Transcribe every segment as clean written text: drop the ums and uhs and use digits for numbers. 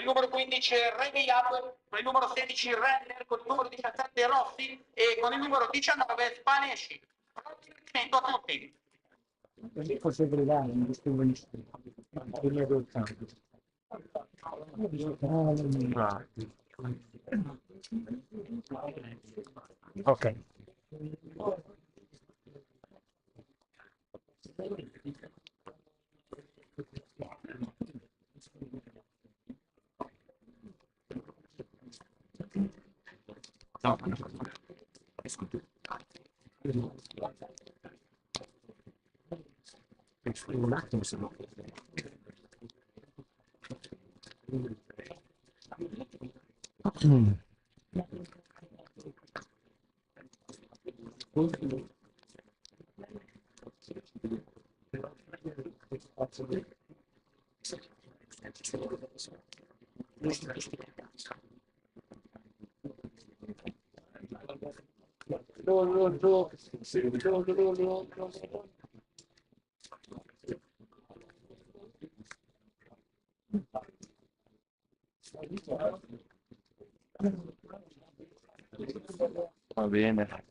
numero 15 Reviab, con il numero 16 Renner, con il numero 17 Rossi e con il numero 19 Spanesci. Divertimento a tutti. Così forse gridare in questo momento. Ok. No. Un attimo se no. Va bene.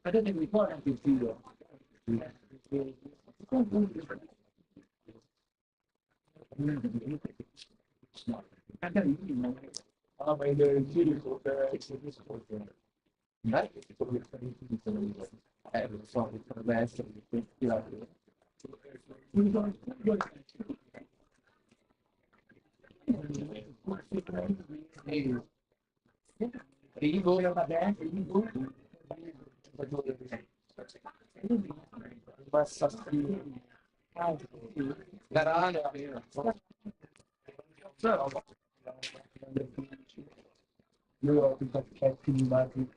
Fatemi fuori anche il filo. Ah, ma il filo lo so, potrebbe essere la rana, io ho i pacchetti di matti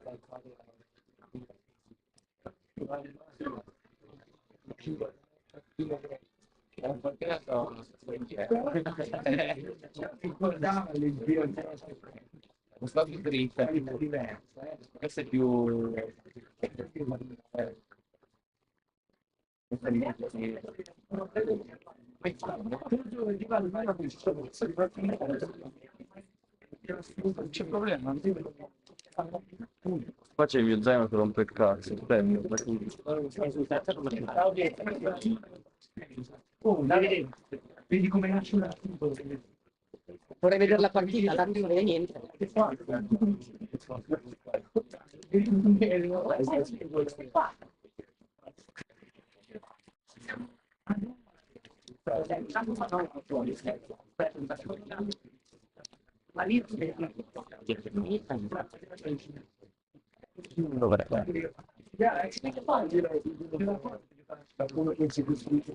questa è dritta, diversa, questa è più c'è problema. Qua c'è il mio zaino che rompe il cazzo. Vedi come nasce una Vorrei vedere la partita, là non vede niente. uno che si costruisce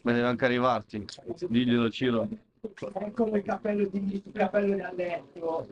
Ma deve anche arrivarti. Diglielo, Ciro. Ecco il cappello da letto.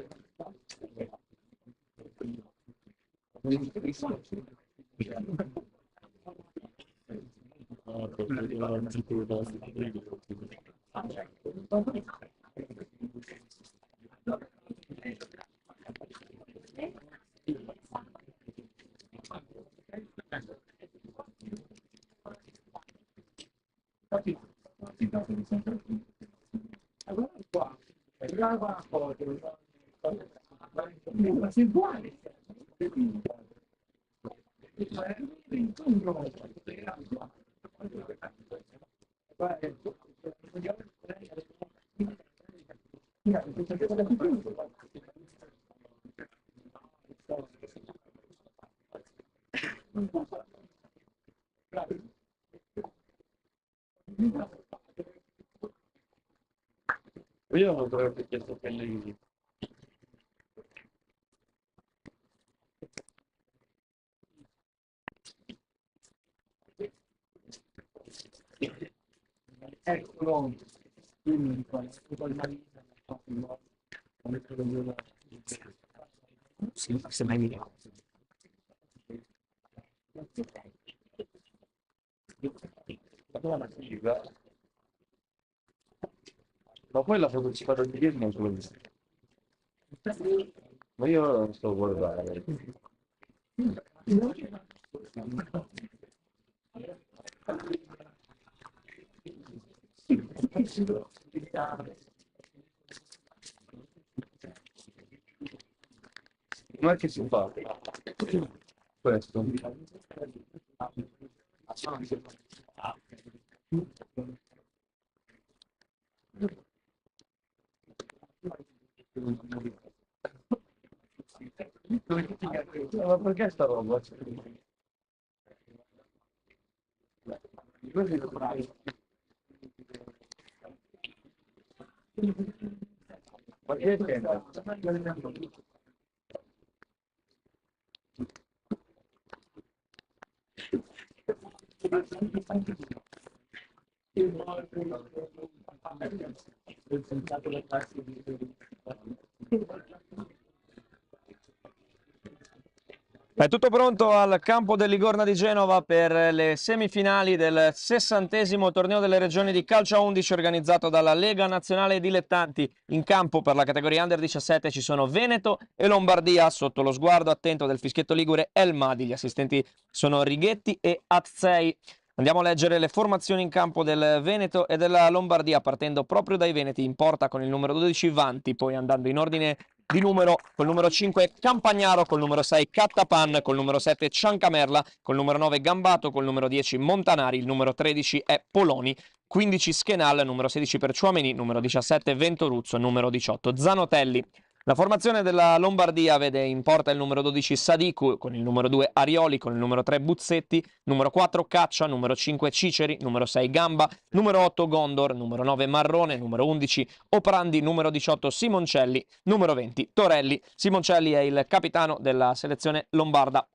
Ma sei buono. Io non avrei chiesto Pellegrini. Eccolo. Sì, forse mai meglio. Ma poi la fotociclata di ieri non ce l'ho vista. Ma io non sto guardando. Ma che si fa? Questo. Ma perché sta roba? Ma che è? È tutto pronto al campo del Ligorna di Genova per le semifinali del 60° torneo delle regioni di calcio a 11 organizzato dalla Lega Nazionale Dilettanti. In campo per la categoria Under 17 ci sono Veneto e Lombardia, sotto lo sguardo attento del fischietto ligure El Madi. Gli assistenti sono Righetti e Azzei. Andiamo a leggere le formazioni in campo del Veneto e della Lombardia, partendo proprio dai Veneti. In porta con il numero 12 Vanti, poi andando in ordine di numero, col numero 5 Campagnaro, col numero 6 Cattapan, col numero 7 Ciancamerla, col numero 9 Gambato, col numero 10 Montanari, il numero 13 è Poloni, 15 Schenal, numero 16 per Ciuameni, numero 17 Ventoruzzo, numero 18 Zanotelli. La formazione della Lombardia vede in porta il numero 12 Sadiku, con il numero 2 Arioli, con il numero 3 Buzzetti, numero 4 Caccia, numero 5 Ciceri, numero 6 Gamba, numero 8 Gondor, numero 9 Marrone, numero 11 Oprandi, numero 18 Simoncelli, numero 20 Torelli. Simoncelli è il capitano della selezione lombarda.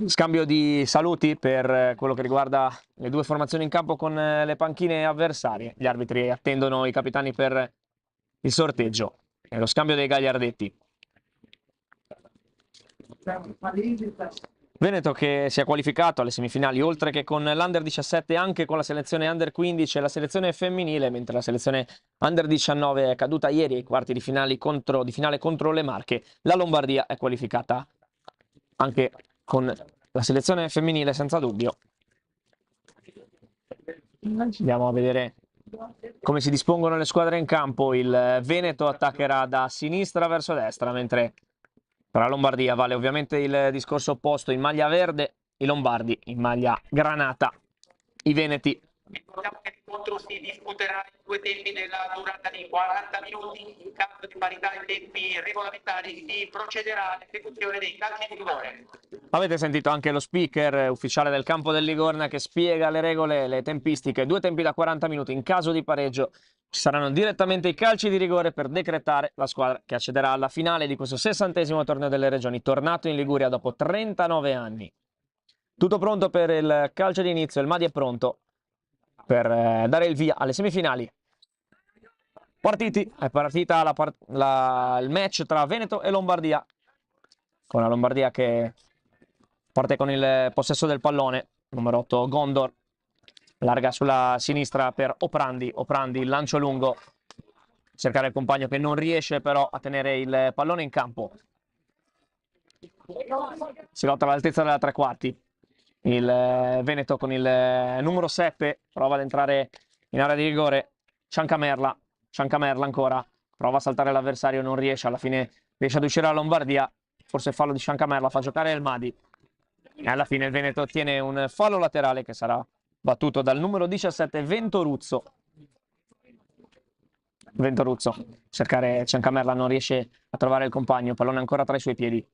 Scambio di saluti per quello che riguarda le due formazioni in campo con le panchine avversarie. Gli arbitri attendono i capitani per il sorteggio e lo scambio dei gagliardetti. Veneto che si è qualificato alle semifinali oltre che con l'Under 17 anche con la selezione Under 15 e la selezione femminile, mentre la selezione Under 19 è caduta ieri ai quarti di finale contro le Marche. La Lombardia è qualificata anche con la selezione femminile senza dubbio. Andiamo a vedere come si dispongono le squadre in campo. Il Veneto attaccherà da sinistra verso destra, mentre per la Lombardia vale ovviamente il discorso opposto: in maglia verde i lombardi, in maglia granata i veneti. Ricordiamo che l'incontro si disputerà in due tempi della durata di 40 minuti. In caso di parità dei tempi regolamentari si procederà all'esecuzione dei calci di rigore. Avete sentito anche lo speaker ufficiale del campo del Ligorna che spiega le regole, le tempistiche. Due tempi da 40 minuti. In caso di pareggio ci saranno direttamente i calci di rigore per decretare la squadra che accederà alla finale di questo 60° torneo delle regioni, tornato in Liguria dopo 39 anni. Tutto pronto per il calcio di inizio. Il Madi è pronto per dare il via alle semifinali. È partita il match tra Veneto e Lombardia, con la Lombardia che parte con il possesso del pallone. Numero 8 Gondor larga sulla sinistra per Oprandi. Il lancio lungo, cercare il compagno che non riesce però a tenere il pallone in campo. Si lotta all'altezza della tre quarti. Il Veneto con il numero 7 prova ad entrare in area di rigore. Ciancamerla ancora prova a saltare l'avversario, non riesce, alla fine riesce ad uscire la Lombardia. Forse fallo di Ciancamerla, fa giocare El Madi e alla fine il Veneto ottiene un fallo laterale che sarà battuto dal numero 17 Ventoruzzo. Cercare Ciancamerla, non riesce a trovare il compagno, pallone ancora tra i suoi piedi.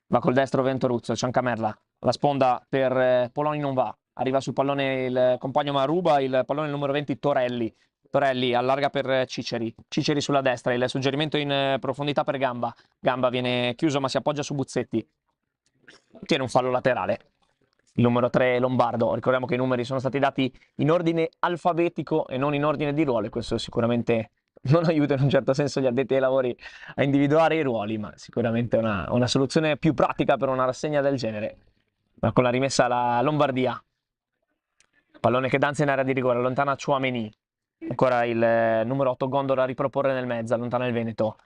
Va col destro Ventoruzzo, Ciancamerla, la sponda per Poloni non va. arriva sul pallone il compagno ma ruba il pallone numero 20 Torelli. Torelli allarga per Ciceri, Ciceri sulla destra, il suggerimento in profondità per Gamba, Gamba viene chiuso ma si appoggia su Buzzetti, tiene un fallo laterale. Il numero 3 Lombardo, ricordiamo che i numeri sono stati dati in ordine alfabetico e non in ordine di ruolo, e questo sicuramente non aiuta in un certo senso gli addetti ai lavori a individuare i ruoli, ma sicuramente è una soluzione più pratica per una rassegna del genere. Ma con la rimessa la Lombardia, pallone che danza in area di rigore, allontana Chouameni, ancora il numero 8 Gondor a riproporre nel mezzo, allontana il Veneto.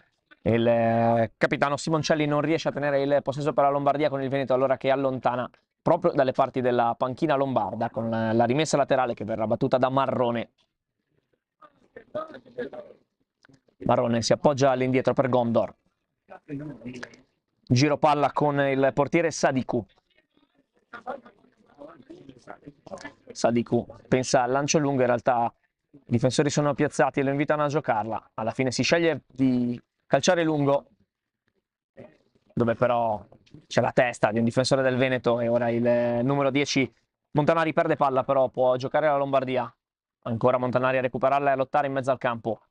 Il capitano Simoncelli non riesce a tenere il possesso per la Lombardia con il Veneto, allora che allontana proprio dalle parti della panchina lombarda con la rimessa laterale che verrà battuta da Marrone. Marrone si appoggia all'indietro per Gondor. Giro palla con il portiere Sadiku. Sadiku pensa al lancio lungo, in realtà i difensori sono piazzati e lo invitano a giocarla. Alla fine si sceglie di calciare lungo, dove però c'è la testa di un difensore del Veneto e ora il numero 10 Montanari perde palla, però può giocare la Lombardia. Ancora Montanari a recuperarla e a lottare in mezzo al campo.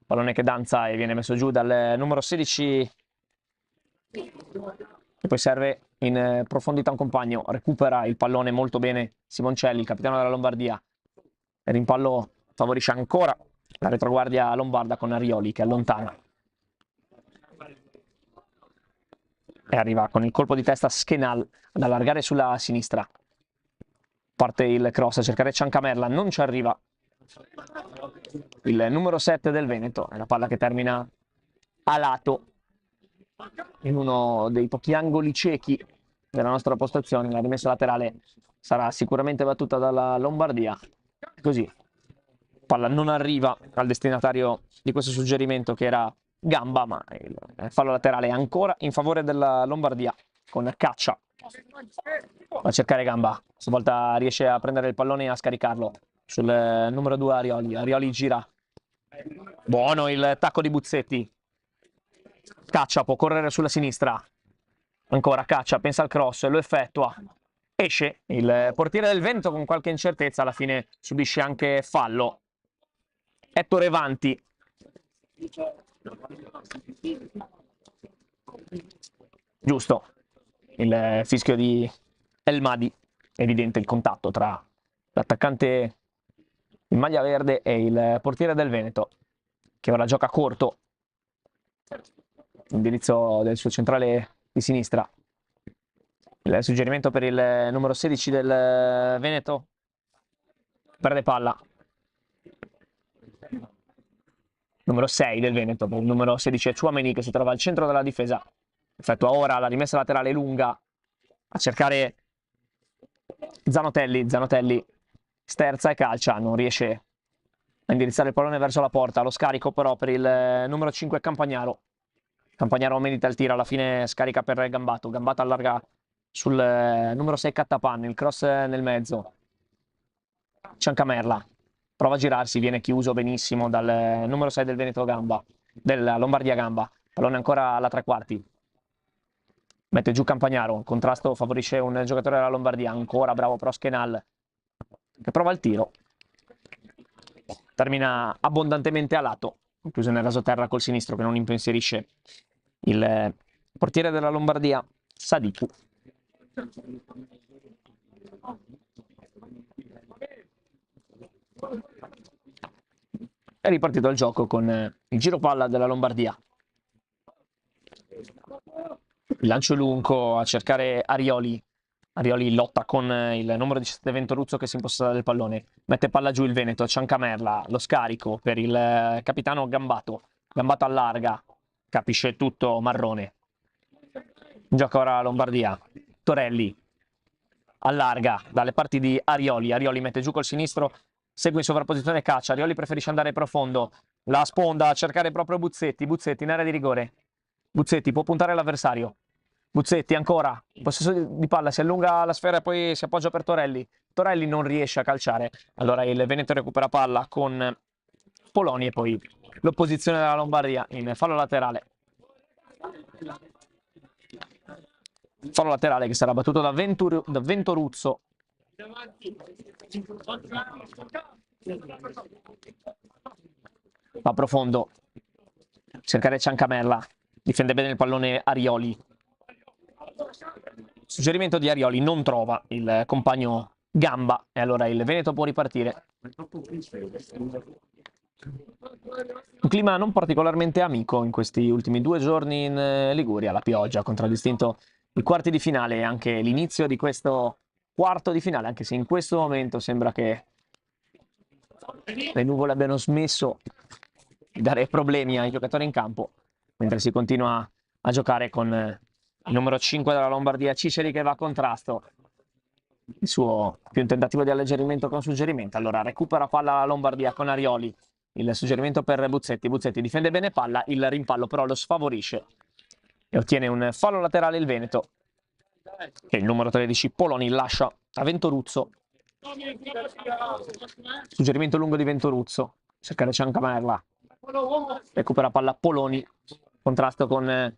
Pallone che danza e viene messo giù dal numero 16 e poi serve in profondità un compagno, recupera il pallone molto bene Simoncelli, il capitano della Lombardia. Il rimpallo favorisce ancora la retroguardia lombarda con Arioli che allontana. E arriva con il colpo di testa Schenal ad allargare sulla sinistra. Parte il cross a cercare Ciancamerla, non ci arriva. Il numero 7 del Veneto, è la palla che termina a lato in uno dei pochi angoli ciechi della nostra postazione. La rimessa laterale sarà sicuramente battuta dalla Lombardia. Così, palla non arriva al destinatario di questo suggerimento che era Gamba, ma il fallo laterale è ancora in favore della Lombardia con Caccia. Va a cercare Gamba, stavolta riesce a prendere il pallone e a scaricarlo sul numero 2 Arioli. Arioli gira. Buono il tacco di Buzzetti. Caccia può correre sulla sinistra. Ancora Caccia, pensa al cross, lo effettua. Esce il portiere del Veneto con qualche incertezza, alla fine subisce anche fallo. Ettore Vanti. Giusto. Il fischio di Elmadi. Evidente il contatto tra l'attaccante in maglia verde e il portiere del Veneto, che ora gioca corto. Indirizzo del suo centrale di sinistra. Il suggerimento per il numero 16 del Veneto. Perde palla. Numero 6 del Veneto, per il numero 16 è Chouameni che si trova al centro della difesa. Effettua ora la rimessa laterale lunga a cercare Zanotelli. Zanotelli sterza e calcia, non riesce a indirizzare il pallone verso la porta. Lo scarico però per il numero 5 Campagnaro. Campagnaro medita il tiro, alla fine scarica per Gambato. Gambato allarga sul numero 6 Cattapan, il cross nel mezzo. Ciancamerla prova a girarsi, viene chiuso benissimo dal numero 6 del Veneto Gamba, della Lombardia Gamba. Pallone ancora alla tre quarti. Mette giù Campagnaro, il contrasto favorisce un giocatore della Lombardia, ancora bravo però Schenal, che prova il tiro. Termina abbondantemente a lato, chiuso nel rasoterra col sinistro che non impensierisce il portiere della Lombardia, Sadiku. È ripartito il gioco con il giro palla della Lombardia. Il lancio lungo a cercare Arioli. Arioli lotta con il numero 17 Ventoruzzo che si imposta del pallone. Mette palla giù il Veneto, Ciancamerla, lo scarico per il capitano Gambato. Gambato allarga, capisce tutto Marrone. Gioca ora la Lombardia. Torelli allarga dalle parti di Arioli. Arioli mette giù col sinistro, segue in sovrapposizione Caccia. Arioli preferisce andare profondo. La sponda a cercare proprio Buzzetti. Buzzetti in area di rigore. Buzzetti può puntare l'avversario. Buzzetti ancora, possesso di palla, si allunga la sfera e poi si appoggia per Torelli. Torelli non riesce a calciare. Allora il Veneto recupera palla con Poloni e poi l'opposizione della Lombardia in fallo laterale. Fallo laterale che sarà battuto da Ventoruzzo. Va profondo, cercare Ciancamella, difende bene il pallone Arioli. Suggerimento di Arioli, non trova il compagno Gamba e allora il Veneto può ripartire. Un clima non particolarmente amico in questi ultimi 2 giorni in Liguria. La pioggia ha contraddistinto i quarti di finale e anche l'inizio di questo quarto di finale, anche se in questo momento sembra che le nuvole abbiano smesso di dare problemi ai giocatori in campo, mentre si continua a giocare con il numero 5 della Lombardia, Ciceri, che va a contrasto. Il suo più un tentativo di alleggerimento con suggerimento. Allora recupera palla la Lombardia con Arioli. Il suggerimento per Buzzetti. Buzzetti difende bene palla, il rimpallo però lo sfavorisce e ottiene un fallo laterale il Veneto, che il numero 13 Poloni lascia a Ventoruzzo. Suggerimento lungo di Ventoruzzo, cercare Ciancamella, recupera palla Poloni, contrasto con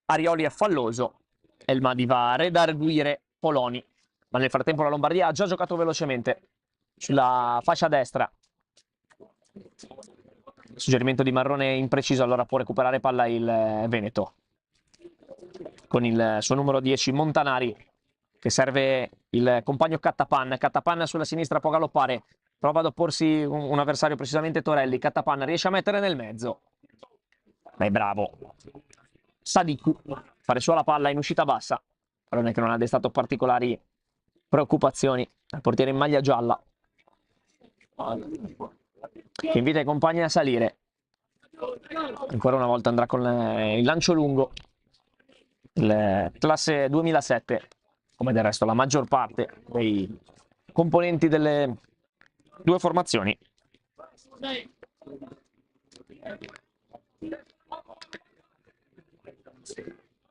Arioli è falloso, Elmadi va a redarguire Poloni, ma nel frattempo la Lombardia ha già giocato velocemente sulla fascia destra. Suggerimento di Marrone impreciso, allora può recuperare palla il Veneto con il suo numero 10 Montanari, che serve il compagno Cattapan. Cattapan sulla sinistra può galoppare, prova ad opporsi un avversario, precisamente Torelli. Cattapan riesce a mettere nel mezzo, ma è bravo Sadiku, fare solo la palla in uscita bassa. Pallone che non ha destato particolari preoccupazioni al portiere in maglia gialla, che invita i compagni a salire. Ancora una volta andrà con il lancio lungo, il classe 2007, come del resto la maggior parte dei componenti delle 2 formazioni.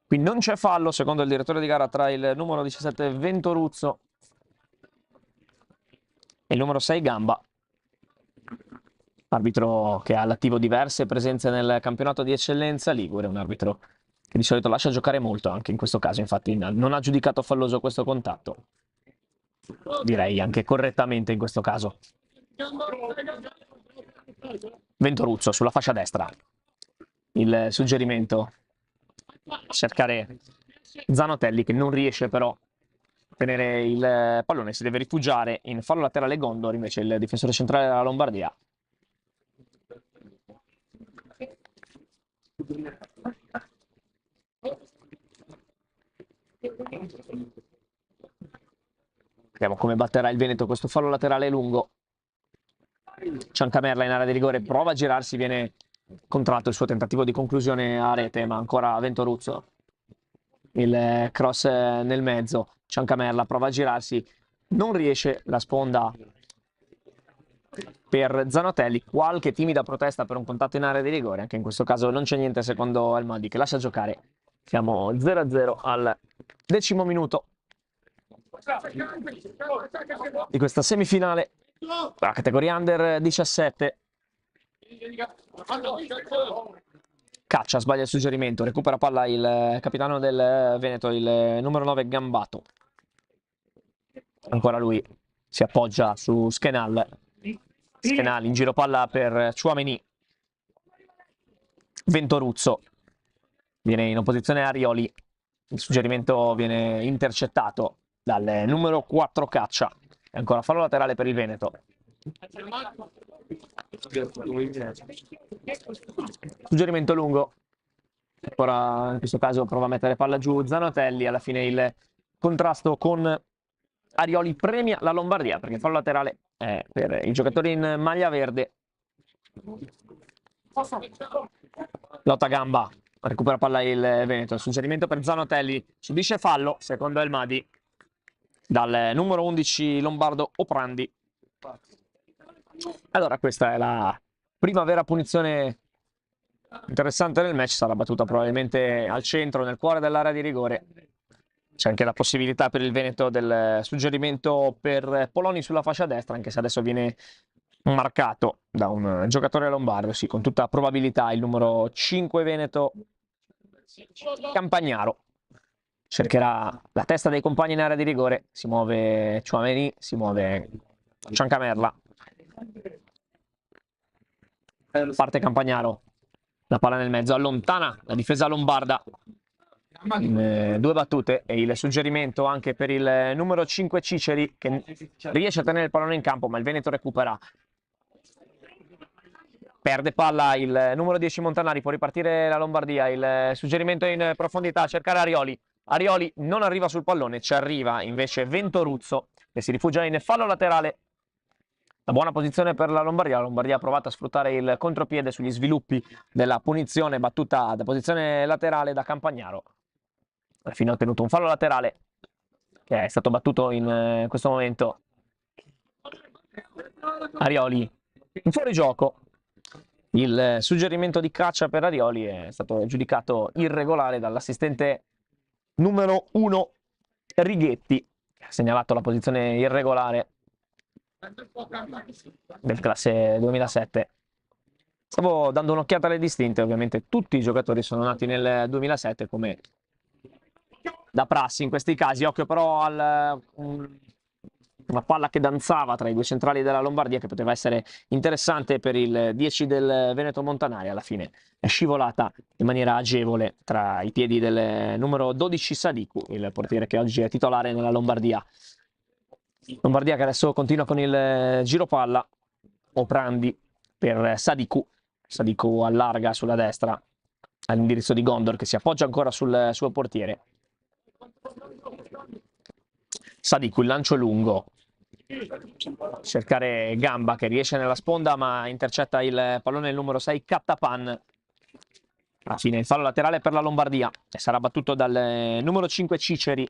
Qui non c'è fallo, secondo il direttore di gara, tra il numero 17 Ventoruzzo e il numero 6 Gamba. Arbitro che ha all'attivo diverse presenze nel campionato di eccellenza ligure, un arbitro che di solito lascia giocare molto, anche in questo caso infatti non ha giudicato falloso questo contatto, direi anche correttamente in questo caso. Ventoruzzo sulla fascia destra, il suggerimento, cercare Zanotelli, che non riesce però a tenere il pallone, si deve rifugiare in fallo laterale Gondor, invece il difensore centrale della Lombardia. Vediamo come batterà il Veneto questo fallo laterale lungo. Ciancamella in area di rigore, prova a girarsi, viene contratto il suo tentativo di conclusione a rete, ma ancora Ventoruzzo. Il cross nel mezzo, Ciancamella prova a girarsi, non riesce, la sponda per Zanotelli, qualche timida protesta per un contatto in area di rigore, anche in questo caso non c'è niente secondo Elmadi, che lascia giocare. Siamo 0-0 al 10° minuto di questa semifinale, la categoria Under 17. Caccia, sbaglia il suggerimento, recupera palla il capitano del Veneto, il numero 9 Gambato. Ancora lui si appoggia su Schenal. Schenal in giro palla per Tchouaméni. Ventoruzzo viene in opposizione a Arioli, il suggerimento viene intercettato dal numero 4 Caccia, e ancora fallo laterale per il Veneto. Suggerimento lungo, ora in questo caso prova a mettere palla giù Zanotelli, alla fine il contrasto con Arioli premia la Lombardia, perché fallo laterale è per i giocatori in maglia verde. Lotta a gamba, recupera palla il Veneto, suggerimento per Zanotelli, subisce fallo, secondo Elmadi, dal numero 11 lombardo Oprandi. Allora questa è la prima vera punizione interessante nel match, sarà battuta probabilmente al centro, nel cuore dell'area di rigore. C'è anche la possibilità per il Veneto del suggerimento per Poloni sulla fascia destra, anche se adesso viene marcato da un giocatore lombardo, sì, con tutta probabilità il numero 5 Veneto Campagnaro. cercherà la testa dei compagni in area di rigore, si muove Tchouaméni, si muove Ciancamerla, parte Campagnaro, la palla nel mezzo, allontana la difesa lombarda in due battute, e il suggerimento anche per il numero 5 Ciceri, che riesce a tenere il pallone in campo, ma il Veneto recupera. Perde palla il numero 10 Montanari, può ripartire la Lombardia, il suggerimento in profondità, cercare Arioli. Arioli non arriva sul pallone, ci arriva invece Ventoruzzo, che si rifugia in fallo laterale. La buona posizione per la Lombardia ha provato a sfruttare il contropiede sugli sviluppi della punizione battuta da posizione laterale da Campagnaro. Alla fine ha ottenuto un fallo laterale, che è stato battuto in questo momento. Arioli in fuorigioco. Il suggerimento di caccia per Arioli è stato giudicato irregolare dall'assistente numero 1 Righetti, che ha segnalato la posizione irregolare del classe 2007. Stavo dando un'occhiata alle distinte, ovviamente tutti i giocatori sono nati nel 2007 come da prassi in questi casi. Occhio però una palla che danzava tra i due centrali della Lombardia, che poteva essere interessante per il 10 del Veneto Montanari. Alla fine è scivolata in maniera agevole tra i piedi del numero 12 Sadiku, il portiere che oggi è titolare nella Lombardia. Lombardia che adesso continua con il giro palla. Oprandi per Sadiku. Sadiku allarga sulla destra all'indirizzo di Gondor, che si appoggia ancora sul suo portiere. Sadiku, il lancio lungo, cercare Gamba che riesce nella sponda ma intercetta il pallone del numero 6 Kattapan. Alla fine il fallo laterale per la Lombardia e sarà battuto dal numero 5 Ciceri.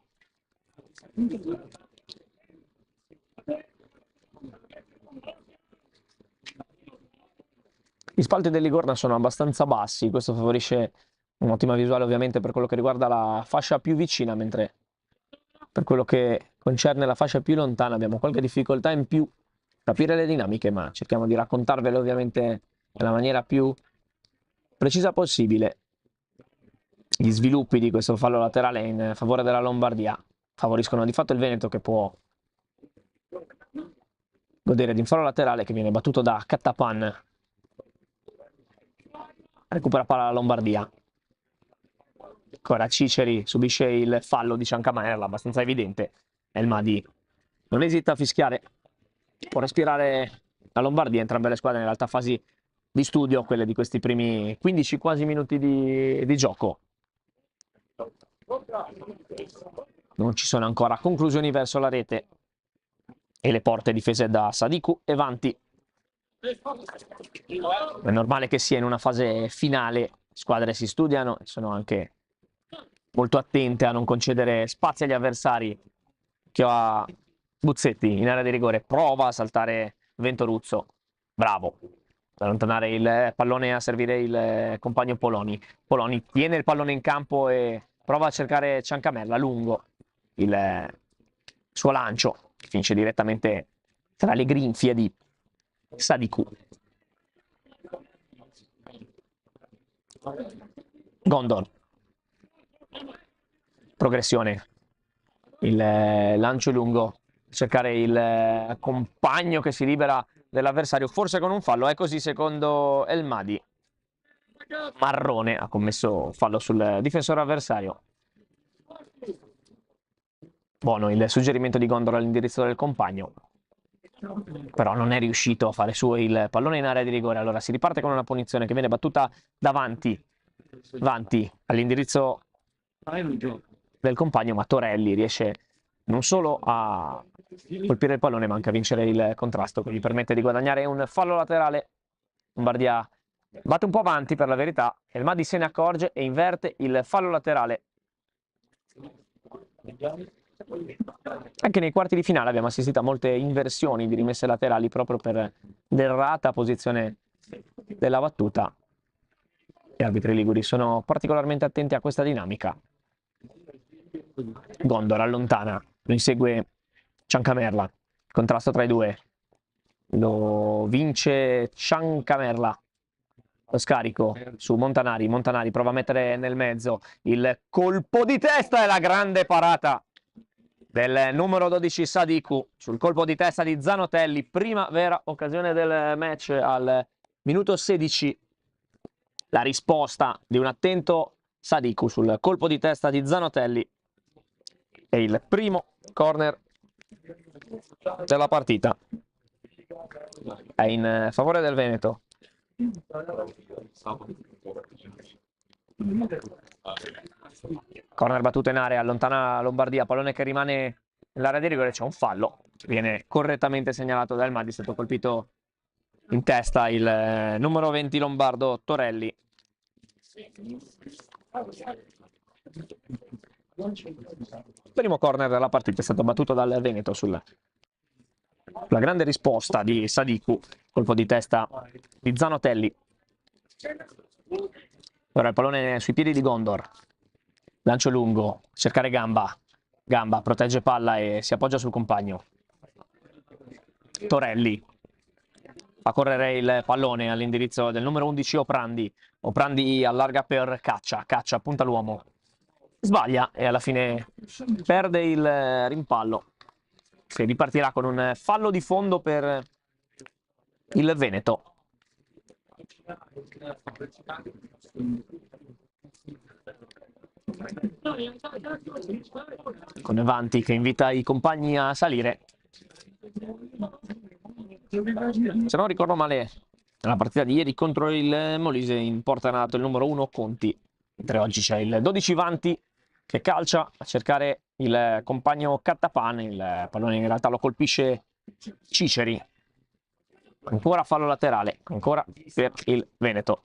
Gli spalti del Ligorna sono abbastanza bassi, questo favorisce un'ottima visuale ovviamente per quello che riguarda la fascia più vicina, mentre per quello che concerne la fascia più lontana abbiamo qualche difficoltà in più a capire le dinamiche, ma cerchiamo di raccontarvele ovviamente nella maniera più precisa possibile. Gli sviluppi di questo fallo laterale in favore della Lombardia favoriscono di fatto il Veneto, che può godere di un fallo laterale che viene battuto da Kattapan. Recupera palla la Lombardia. Ancora Ciceri subisce il fallo di Ciancamerla, abbastanza evidente. El Mahdi non esita a fischiare. Può respirare la Lombardia. Entrambe le squadre in realtà fasi di studio, quelle di questi primi 15 quasi minuti di gioco. Non ci sono ancora conclusioni verso la rete e le porte difese da Sadiku e Vanti. È normale che sia in una fase finale, squadre si studiano e sono anche molto attente a non concedere spazi agli avversari. Che ha Buzzetti in area di rigore, prova a saltare Ventoruzzo, bravo, ad allontanare il pallone e a servire il compagno Poloni. Poloni tiene il pallone in campo e prova a cercare Ciancamerla lungo il suo lancio, che finisce direttamente tra le grinfie di Sadiku. Gondor, progressione, il lancio lungo, cercare il compagno che si libera dell'avversario, forse con un fallo. È così secondo El Mahdi. Marrone ha commesso fallo sul difensore avversario. Buono il suggerimento di Gondor all'indirizzo del compagno, però non è riuscito a fare suo il pallone in area di rigore. Allora si riparte con una punizione che viene battuta davanti. Vanti all'indirizzo del compagno, ma Torelli riesce non solo a colpire il pallone ma anche a vincere il contrasto, che gli permette di guadagnare un fallo laterale. Lombardia batte un po' avanti per la verità, El Mahdi se ne accorge e inverte il fallo laterale. Anche nei quarti di finale abbiamo assistito a molte inversioni di rimesse laterali proprio per l'errata posizione della battuta. Gli arbitri liguri sono particolarmente attenti a questa dinamica. Gondor allontana, lo insegue Ciancamerla, contrasto tra i due, lo vince Ciancamerla, lo scarico su Montanari. Montanari prova a mettere nel mezzo il colpo di testa e la grande parata del numero 12 Sadiku sul colpo di testa di Zanotelli. Prima vera occasione del match al minuto 16. La risposta di un attento Sadiku sul colpo di testa di Zanotelli e il primo corner della partita è in favore del Veneto. Corner battuto in area, allontana Lombardia, pallone che rimane nell'area di rigore, c'è un fallo, viene correttamente segnalato da Elmadi, è stato colpito in testa il numero 20 lombardo Torelli. Il primo corner della partita è stato battuto dal Veneto sulla grande risposta di Sadiku, colpo di testa di Zanotelli. Ora il pallone sui piedi di Gondor, lancio lungo, cercare Gamba, Gamba protegge palla e si appoggia sul compagno. Torelli fa correre il pallone all'indirizzo del numero 11 Oprandi. Oprandi allarga per Caccia, Caccia punta l'uomo, sbaglia e alla fine perde il rimpallo. Si ripartirà con un fallo di fondo per il Veneto. Con Avanti che invita i compagni a salire. Se non ricordo male, nella partita di ieri contro il Molise in porta è andato il numero 1 Conti, mentre oggi c'è il 12 Vanti che calcia a cercare il compagno Cattapan. Il pallone in realtà lo colpisce Ciceri. Ancora fallo laterale, ancora per il Veneto.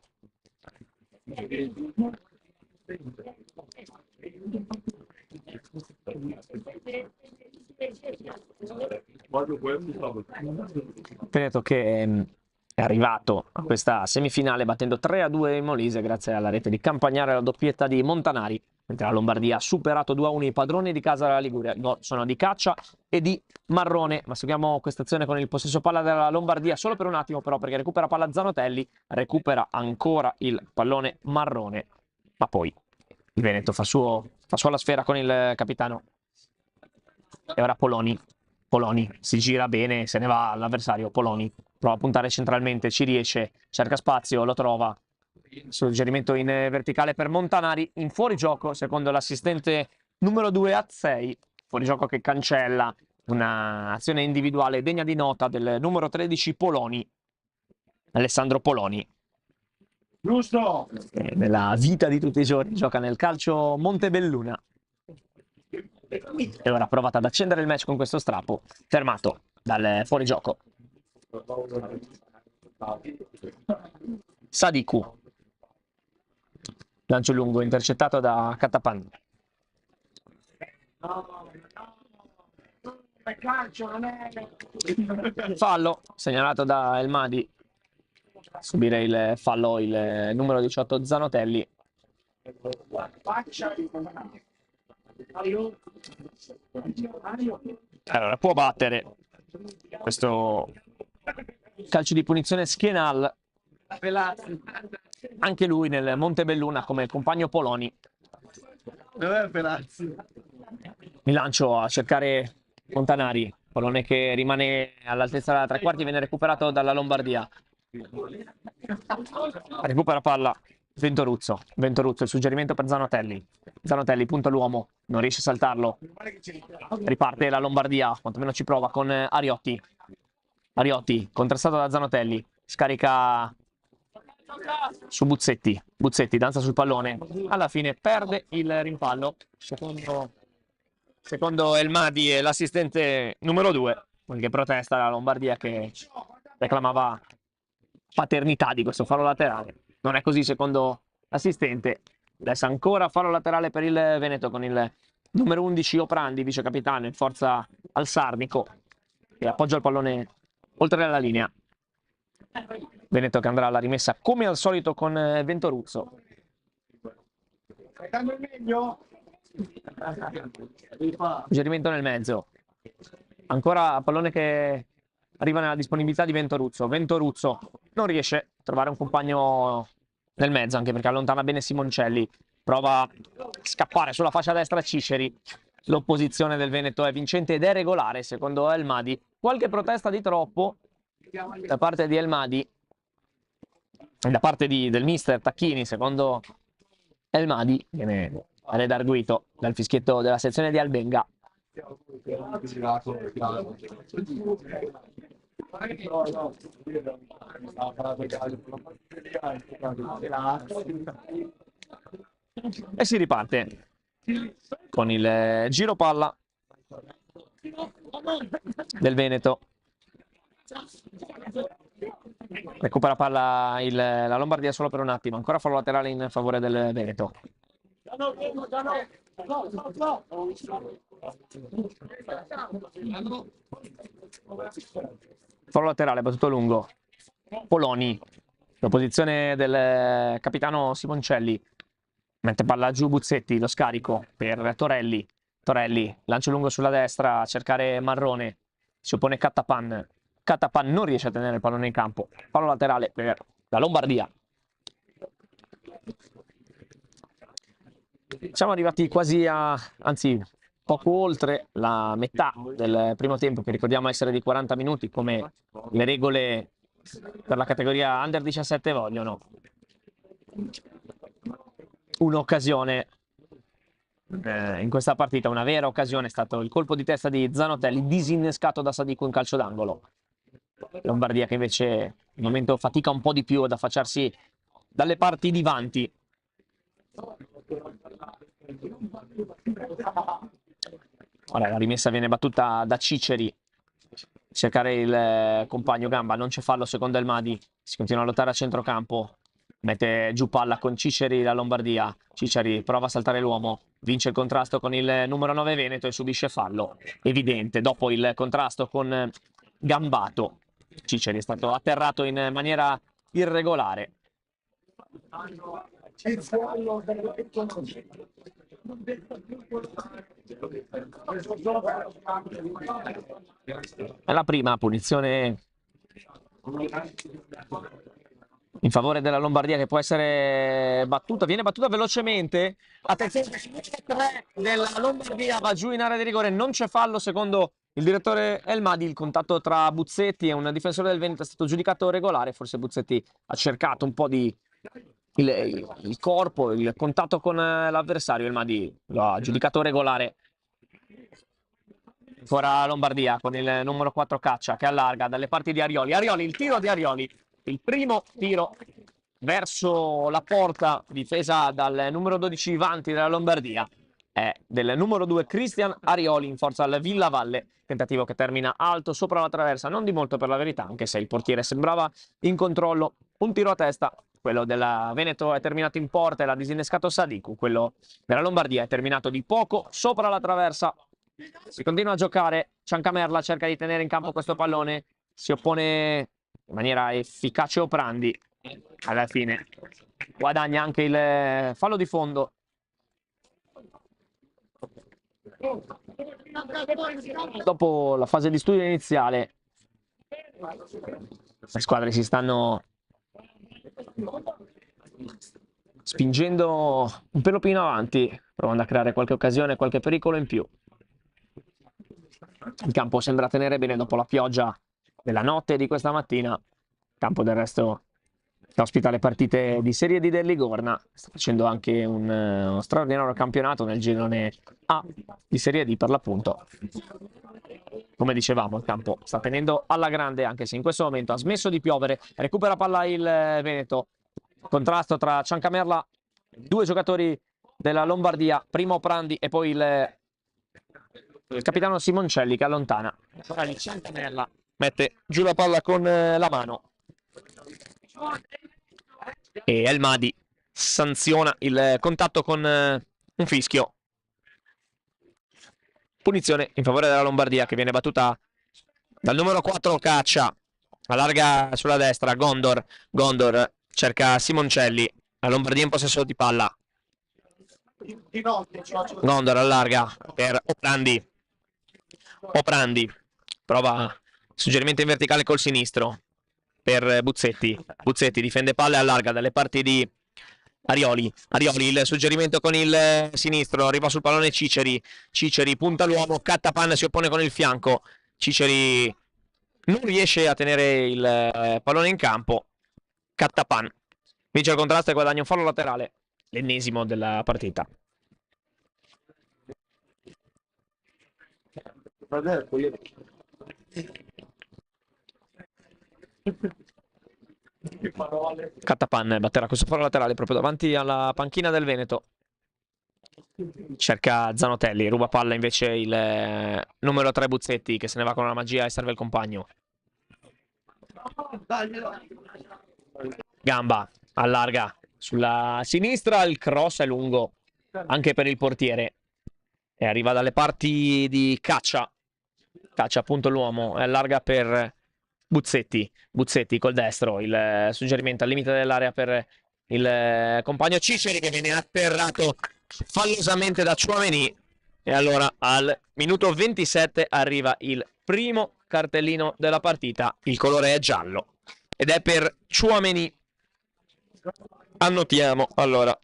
Veneto che è arrivato a questa semifinale battendo 3-2 in Molise grazie alla rete di Campagnaro e alla doppietta di Montanari, mentre la Lombardia ha superato 2-1 i padroni di casa della Liguria. Gol sono di Caccia e di Marrone, ma seguiamo questa azione con il possesso palla della Lombardia solo per un attimo però, perché recupera palla Zanotelli, recupera ancora il pallone Marrone, ma poi il Veneto fa sua la sfera con il capitano. E ora Poloni si gira bene, se ne va all'avversario. Poloni prova a puntare centralmente, ci riesce, cerca spazio, lo trova. Suggerimento in verticale per Montanari, in fuorigioco secondo l'assistente numero 2 Azzei, fuorigioco che cancella un'azione individuale degna di nota del numero 13 Poloni, Alessandro Poloni. Giusto! Nella vita di tutti i giorni gioca nel calcio Montebelluna. E ora provata ad accendere il match con questo strappo, fermato dal fuorigioco. Sadiku. Lancio lungo intercettato da Cattapan. Fallo segnalato da Elmadi. A subire il fallo il numero 18 Zanotelli. Allora può battere questo calcio di punizione Schienal, anche lui nel Montebelluna come il compagno Poloni. Mi lancio a cercare Montanari, pallone che rimane all'altezza della tre quarti, viene recuperato dalla Lombardia. Recupera palla Ventoruzzo, il suggerimento per Zanotelli. Zanotelli punta l'uomo, non riesce a saltarlo. Riparte la Lombardia, quantomeno ci prova con Ariotti. Ariotti, contrastato da Zanotelli, scarica su Buzzetti. Buzzetti danza sul pallone, alla fine perde il rimpallo. Secondo Elmadi e l'assistente numero 2, che protesta la Lombardia che reclamava paternità di questo fallo laterale. Non è così secondo l'assistente. Adesso ancora fallo laterale per il Veneto con il numero 11 Oprandi, vice capitano, in forza al Sarnico, che appoggia il pallone oltre la linea. Veneto che andrà alla rimessa come al solito con Ventoruzzo. Suggerimento nel mezzo. Ancora pallone che arriva nella disponibilità di Ventoruzzo. Ventoruzzo non riesce a trovare un compagno nel mezzo, anche perché allontana bene Simoncelli, prova a scappare sulla fascia destra Ciceri. L'opposizione del Veneto è vincente ed è regolare, secondo Elmadi. Qualche protesta di troppo da parte di Elmadi, da parte del mister Tacchini, secondo Elmadi, viene redarguito dal fischietto della sezione di Albenga. E si riparte con il giro palla del Veneto. Recupera palla la Lombardia solo per un attimo, ancora fallo laterale in favore del Veneto. Fallo laterale, battuto lungo. Poloni, la posizione del capitano Simoncelli. Mette palla giù Buzzetti, lo scarico per Torelli. Torelli, lancio lungo sulla destra a cercare Marrone. Si oppone Cattapan. Cattapan non riesce a tenere il pallone in campo. Fallo laterale per la Lombardia. Siamo arrivati quasi anzi, poco oltre la metà del primo tempo, che ricordiamo essere di 40 minuti, come le regole per la categoria Under 17 vogliono. Un'occasione in questa partita, una vera occasione, è stato il colpo di testa di Zanotelli, disinnescato da Sadiku in calcio d'angolo. Lombardia che invece al momento fatica un po' di più ad affacciarsi dalle parti di Vanti. Ora la rimessa viene battuta da Ciceri, cercare il compagno gamba, non c'è fallo secondo Elmadi, si continua a lottare a centrocampo, mette giù palla con Ciceri la Lombardia. Ciceri prova a saltare l'uomo, vince il contrasto con il numero 9 Veneto e subisce fallo evidente dopo il contrasto con Gambato. Ciceri è stato atterrato in maniera irregolare. È la prima punizione in favore della Lombardia, che può essere battuta, viene battuta velocemente. Attenzione, 3 della Lombardia va giù in area di rigore, non c'è fallo secondo il direttore Elmadi. Il contatto tra Buzzetti e un difensore del Veneto è stato giudicato regolare, forse Buzzetti ha cercato un po' di il corpo, il contatto con l'avversario. Elmadi lo ha giudicato regolare. Ancora Lombardia con il numero 4 Caccia che allarga dalle parti di Arioli. Arioli, il tiro di Arioli, il primo tiro verso la porta difesa dal numero 12 Vanti della Lombardia è del numero 2 Cristian Arioli in forza al Villavalle. Tentativo che termina alto sopra la traversa, non di molto per la verità, anche se il portiere sembrava in controllo. Un tiro a testa, quello della Veneto è terminato in porta e l'ha disinnescato Sadiku. Quello della Lombardia è terminato di poco sopra la traversa. Si continua a giocare, Ciancamerla cerca di tenere in campo questo pallone, si oppone in maniera efficace Oprandi, alla fine guadagna anche il fallo di fondo. Dopo la fase di studio iniziale le squadre si stanno spingendo un pelo più in avanti, provando a creare qualche occasione, qualche pericolo in più. Il campo sembra tenere bene dopo la pioggia della notte di questa mattina. Il campo del resto che ospita le partite di Serie D del Ligorna, sta facendo anche uno straordinario campionato nel girone A di Serie D per l'appunto. Come dicevamo, il campo sta tenendo alla grande, anche se in questo momento ha smesso di piovere. Recupera palla il Veneto, contrasto tra Ciancamerla, due giocatori della Lombardia, prima Oprandi e poi il capitano Simoncelli che allontana. Ora Ciancamerla mette giù la palla con la mano e Elmadi sanziona il contatto con un fischio. Punizione in favore della Lombardia che viene battuta dal numero 4 Caccia, allarga sulla destra Gondor cerca Simoncelli, la Lombardia in possesso di palla. Gondor allarga per Oprandi prova suggerimento in verticale col sinistro per Buzzetti difende palla e allarga dalle parti di Arioli, il suggerimento con il sinistro, arriva sul pallone Ciceri, punta l'uomo, Cattapan si oppone con il fianco, Ciceri non riesce a tenere il pallone in campo, Cattapan vince il contrasto e guadagna un fallo laterale, l'ennesimo della partita. Cattapan batterà questo fallo laterale proprio davanti alla panchina del Veneto. Cerca Zanotelli, ruba palla invece il numero 3 Buzzetti che se ne va con la magia e serve il compagno. Gamba, allarga sulla sinistra, il cross è lungo anche per il portiere e arriva dalle parti di Caccia. Caccia appunto l'uomo e allarga per Buzzetti col destro, il suggerimento al limite dell'area per il compagno Ciceri che viene atterrato fallosamente da Tchouaméni e allora al minuto 27 arriva il primo cartellino della partita, il colore è giallo ed è per Tchouaméni. Annotiamo allora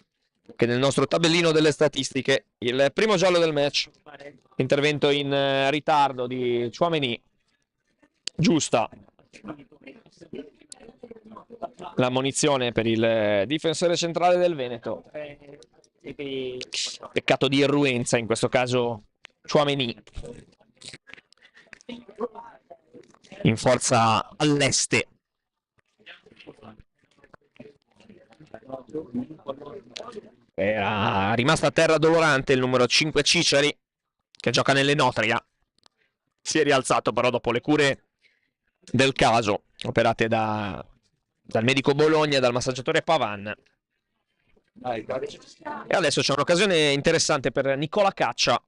che nel nostro tabellino delle statistiche il primo giallo del match, intervento in ritardo di Tchouaméni, giusta l'ammonizione per il difensore centrale del Veneto, peccato di irruenza in questo caso Tchouaméni in forza all'este. Era rimasto a terra dolorante il numero 5 Ciceri che gioca nell'Enotria, si è rialzato però dopo le cure del caso operate dal medico Bologna e dal massaggiatore Pavan. E adesso c'è un'occasione interessante per Nicola Caccia,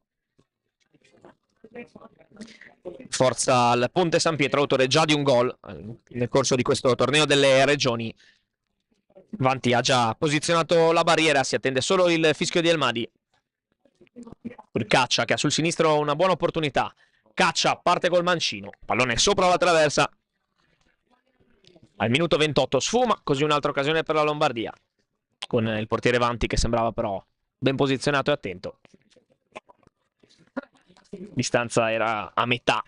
forza al Ponte San Pietro, autore già di un gol nel corso di questo torneo delle regioni. Vanti ha già posizionato la barriera, si attende solo il fischio di Elmadi. Caccia che ha sul sinistro una buona opportunità. Caccia parte col mancino, pallone sopra la traversa. Al minuto 28 sfuma, così un'altra occasione per la Lombardia, con il portiere Vanti che sembrava però ben posizionato e attento. Distanza era a metà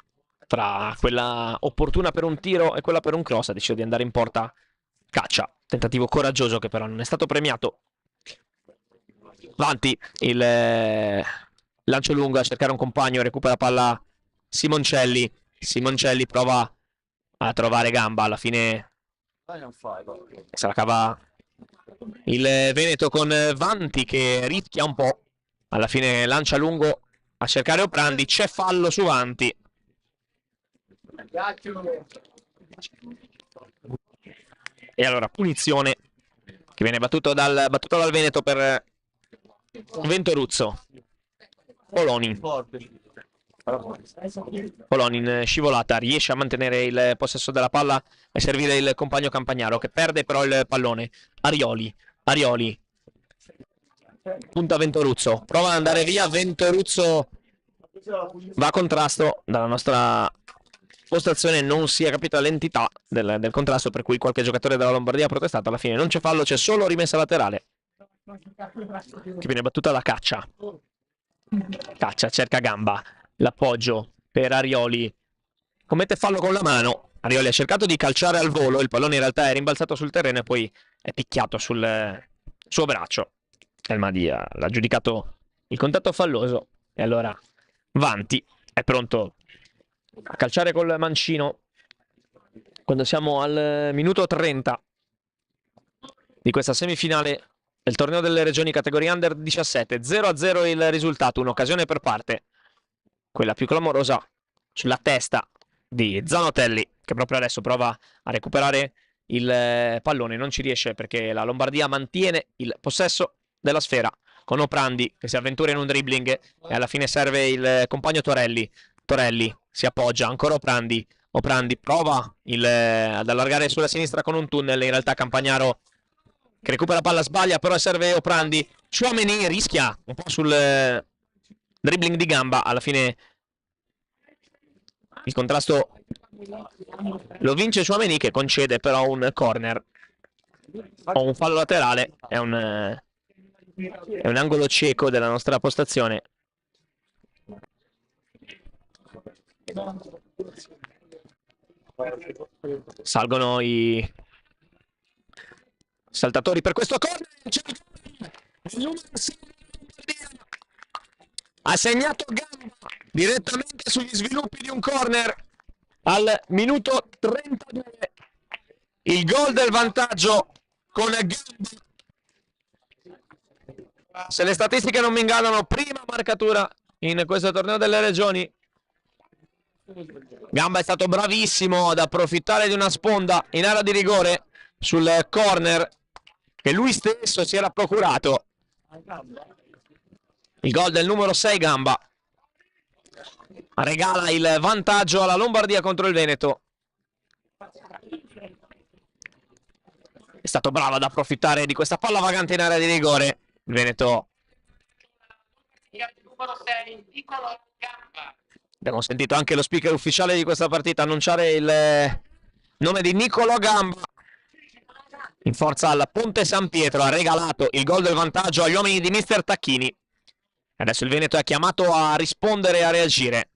tra quella opportuna per un tiro e quella per un cross, ha deciso di andare in porta Caccia, tentativo coraggioso che però non è stato premiato. Vanti, il lancio lungo a cercare un compagno, recupera palla Simoncelli, prova a trovare Gamba, alla fine se la cava il Veneto con Vanti che rischia un po', alla fine lancia lungo a cercare Oprandi, c'è fallo su Vanti. E allora punizione che viene battuto dal Veneto per Ventoruzzo. Poloni in scivolata riesce a mantenere il possesso della palla e servire il compagno Campagnaro che perde però il pallone. Arioli punta Ventoruzzo, prova ad andare via, Ventoruzzo va a contrasto. Dalla nostra postazione non si è capita l'entità del contrasto, per cui qualche giocatore della Lombardia ha protestato. Alla fine non c'è fallo, c'è solo rimessa laterale che viene battuta da Caccia. Caccia cerca Gamba, l'appoggio per Arioli, commette fallo con la mano. Arioli ha cercato di calciare al volo, il pallone in realtà è rimbalzato sul terreno e poi è picchiato sul suo braccio. Elmadi ha giudicato il contatto falloso e allora Vanti è pronto a calciare col mancino quando siamo al minuto 30 di questa semifinale del torneo delle regioni categoria under 17. 0-0 il risultato, un'occasione per parte, quella più clamorosa sulla testa di Zanotelli che proprio adesso prova a recuperare il pallone, non ci riesce perché la Lombardia mantiene il possesso della sfera con Oprandi che si avventura in un dribbling e alla fine serve il compagno Torelli si appoggia, ancora Oprandi prova ad allargare sulla sinistra con un tunnel, in realtà Campagnaro che recupera palla sbaglia, però serve Oprandi. Tchouaméni rischia un po' sul dribbling di Gamba, alla fine il contrasto lo vince Tchouaméni che concede però un corner. o un fallo laterale, è un angolo cieco della nostra postazione. Salgono i saltatori per questo corner. Il numero 6 ha segnato Gamba direttamente sugli sviluppi di un corner al minuto 32. Il gol del vantaggio con Gamba. Se le statistiche non mi ingannano, prima marcatura in questo torneo delle regioni. Gamba è stato bravissimo ad approfittare di una sponda in area di rigore sul corner che lui stesso si era procurato. Il gol del numero 6 Gamba regala il vantaggio alla Lombardia contro il Veneto. È stato bravo ad approfittare di questa palla vagante in area di rigore il Veneto. Il numero 6 Niccolò Gamba. Abbiamo sentito anche lo speaker ufficiale di questa partita annunciare il nome di Niccolò Gamba. In forza al Ponte San Pietro ha regalato il gol del vantaggio agli uomini di mister Tacchini. Adesso il Veneto è chiamato a rispondere e a reagire.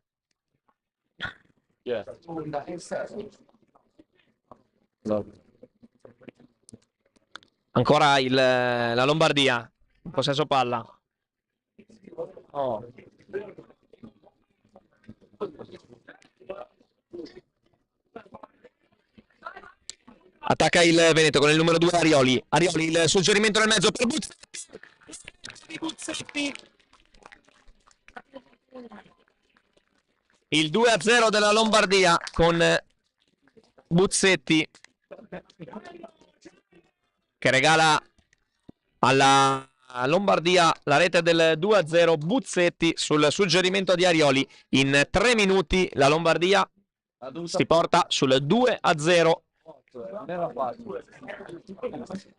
Ancora la Lombardia in possesso palla. Attacca il Veneto con il numero 2 Arioli. Arioli, il suggerimento nel mezzo per Buzzetti. Il 2-0 della Lombardia con Buzzetti che regala alla Lombardia la rete del 2-0. Buzzetti sul suggerimento di Arioli. In 3 minuti la Lombardia si porta sul 2-0.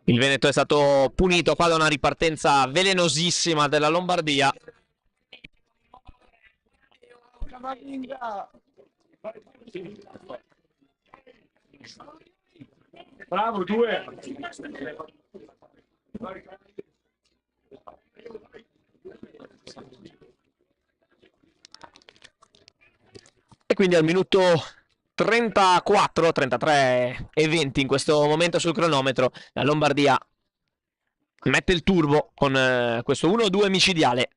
Il Veneto è stato punito qua da una ripartenza velenosissima della Lombardia. Bravo, 2. E quindi al minuto 34, 33 e 20 in questo momento sul cronometro la Lombardia mette il turbo con questo 1-2 micidiale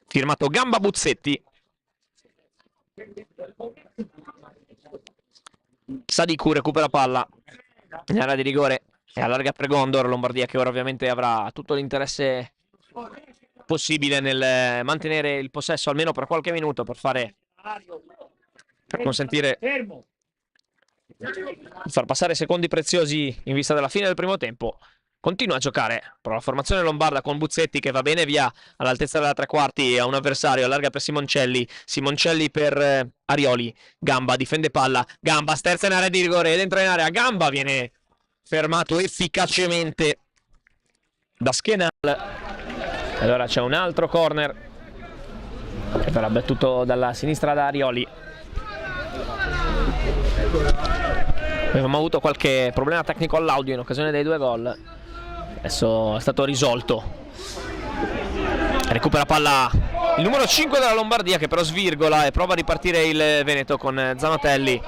firmato Gamba Buzzetti. Sadiku recupera palla in area di rigore e allarga per Gondor. Lombardia che ora ovviamente avrà tutto l'interesse possibile nel mantenere il possesso almeno per qualche minuto per consentire di far passare secondi preziosi in vista della fine del primo tempo. Continua a giocare però la formazione lombarda con Buzzetti che va bene via all'altezza della tre quarti a un avversario, allarga per Simoncelli per Arioli. Gamba difende palla, Gamba sterza in area di rigore ed entra in area. Gamba viene fermato efficacemente da Schenal. Allora c'è un altro corner che verrà battuto dalla sinistra da Arioli. Avevamo avuto qualche problema tecnico all'audio in occasione dei 2 gol. Adesso è stato risolto. Recupera palla il numero 5 della Lombardia che però svirgola e prova a ripartire il Veneto con Zanatelli.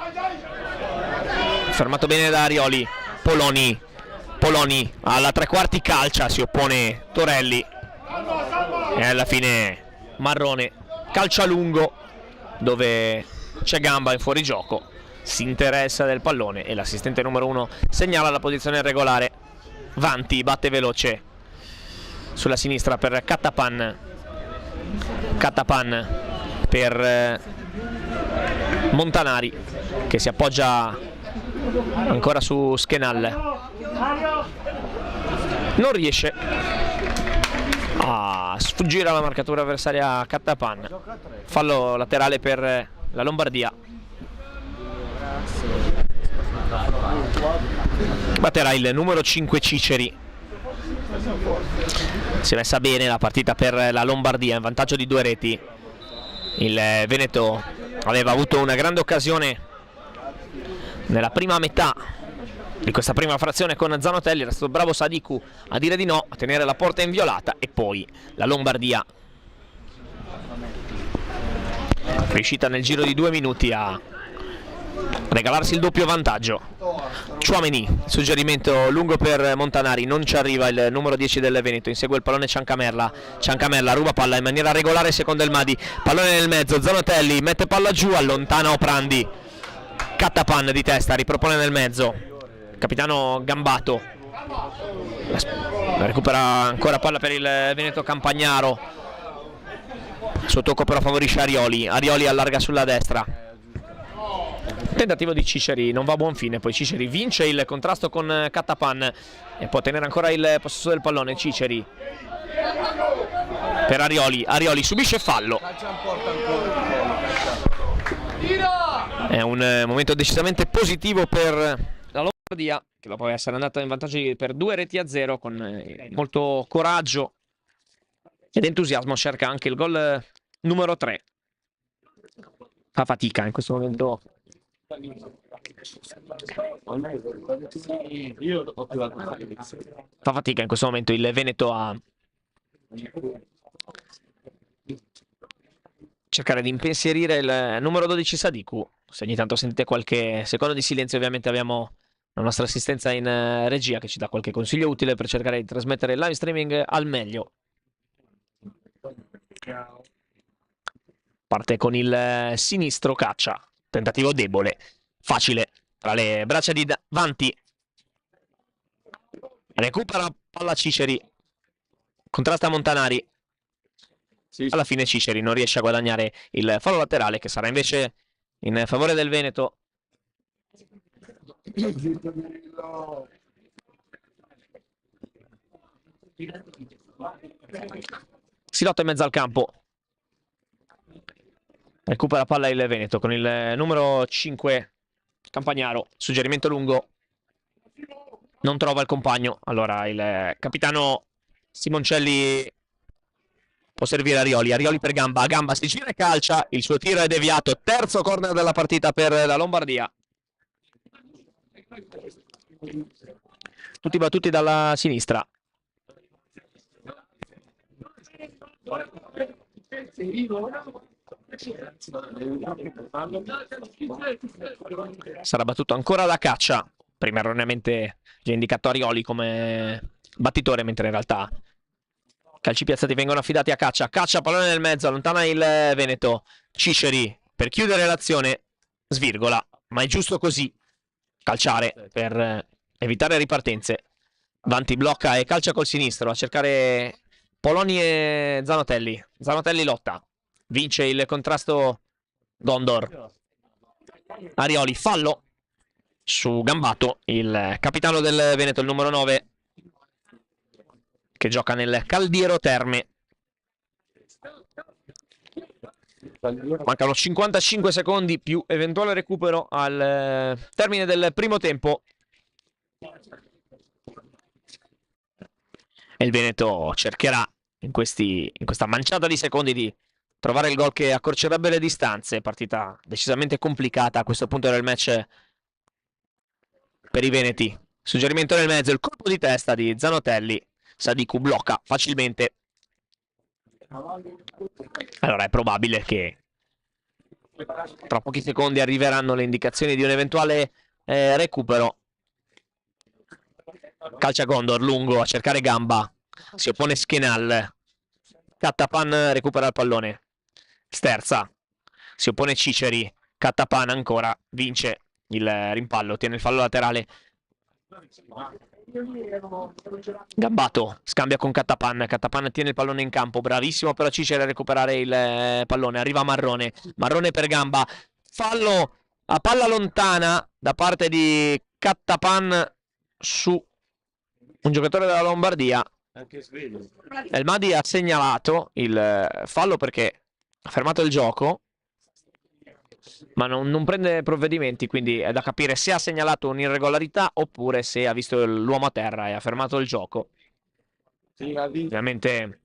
Fermato bene da Arioli. Poloni alla tre quarti calcia, si oppone Torelli e alla fine Marrone calcia lungo dove c'è Gamba in fuorigioco. Si interessa del pallone e l'assistente numero 1 segnala la posizione regolare. Vanti batte veloce sulla sinistra per Cattapan per Montanari che si appoggia ancora su Schenal. Non riesce a sfuggire alla marcatura avversaria Cattapan. Fallo laterale per la Lombardia. Batterà il numero 5 Ciceri. Si è messa bene la partita per la Lombardia in vantaggio di 2 reti. Il Veneto aveva avuto una grande occasione nella prima metà di questa prima frazione con Zanotelli. Era stato bravo Sadiku a dire di no, a tenere la porta inviolata, e poi la Lombardia riuscita nel giro di 2 minuti a regalarsi il doppio vantaggio. Tchouaméni, suggerimento lungo per Montanari, non ci arriva il numero 10 del Veneto, insegue il pallone Ciancamerla, ruba palla in maniera regolare secondo il Madi, pallone nel mezzo, Zanotelli mette palla giù, allontana Oprandi, Cattapan di testa, ripropone nel mezzo, capitano Gambato, recupera ancora palla per il Veneto Campagnaro, suo tocco però favorisce Arioli allarga sulla destra. Tentativo di Ciceri, non va a buon fine, poi Ciceri vince il contrasto con Cattapan e può tenere ancora il possesso del pallone. Ciceri per Arioli subisce fallo. È un momento decisamente positivo per la Lombardia, che dopo essere andata in vantaggio per 2-0 con molto coraggio ed entusiasmo cerca anche il gol numero 3. Fa fatica in questo momento. Fa fatica in questo momento il Veneto a cercare di impensierire il numero 12 Sadiku. Se ogni tanto sentite qualche secondo di silenzio, ovviamente abbiamo la nostra assistenza in regia che ci dà qualche consiglio utile per cercare di trasmettere il live streaming al meglio. Parte con il sinistro Caccia. Tentativo debole, facile, tra le braccia di Vanti. Recupera palla Ciceri, contrasta Montanari. Alla fine Ciceri non riesce a guadagnare il fallo laterale, che sarà invece in favore del Veneto. Si lotta in mezzo al campo. Recupera palla il Veneto con il numero 5 Campagnaro, suggerimento lungo, non trova il compagno, allora il capitano Simoncelli può servire Arioli per Gamba si gira e calcia, il suo tiro è deviato, terzo corner della partita per la Lombardia. Tutti battuti dalla sinistra. Sarà battuto ancora da Caccia, prima erroneamente gli ha indicato Arioli come battitore, mentre in realtà calci piazzati vengono affidati a Caccia. Pallone nel mezzo, allontana il Veneto. Ciceri per chiudere l'azione svirgola, ma è giusto così calciare per evitare ripartenze. Vanti blocca e calcia col sinistro a cercare Poloni e Zanotelli. Zanotelli lotta, vince il contrasto Gondor. Arioli, fallo su Gambato, il capitano del Veneto, il numero 9, che gioca nel Caldiero Terme. Mancano 55 secondi più eventuale recupero al termine del primo tempo. E il Veneto cercherà in questa manciata di secondi di trovare il gol che accorcerebbe le distanze. Partita decisamente complicata a questo punto del match per i veneti. Suggerimento nel mezzo, il colpo di testa di Zanotelli. Sadiku blocca facilmente. Allora è probabile che tra pochi secondi arriveranno le indicazioni di un eventuale recupero. Calcia Gondor, lungo a cercare Gamba. Si oppone Schenal. Cattapan recupera il pallone. Sterza. Si oppone Ciceri. Cattapan ancora. Vince il rimpallo. Tiene il fallo laterale. Gambato scambia con Cattapan. Cattapan tiene il pallone in campo. Bravissimo però Ciceri a recuperare il pallone. Arriva Marrone. Marrone per Gamba. Fallo a palla lontana da parte di Cattapan su un giocatore della Lombardia. El Madi ha segnalato il fallo perché ha fermato il gioco, ma non prende provvedimenti, quindi è da capire se ha segnalato un'irregolarità oppure se ha visto l'uomo a terra e ha fermato il gioco. Ovviamente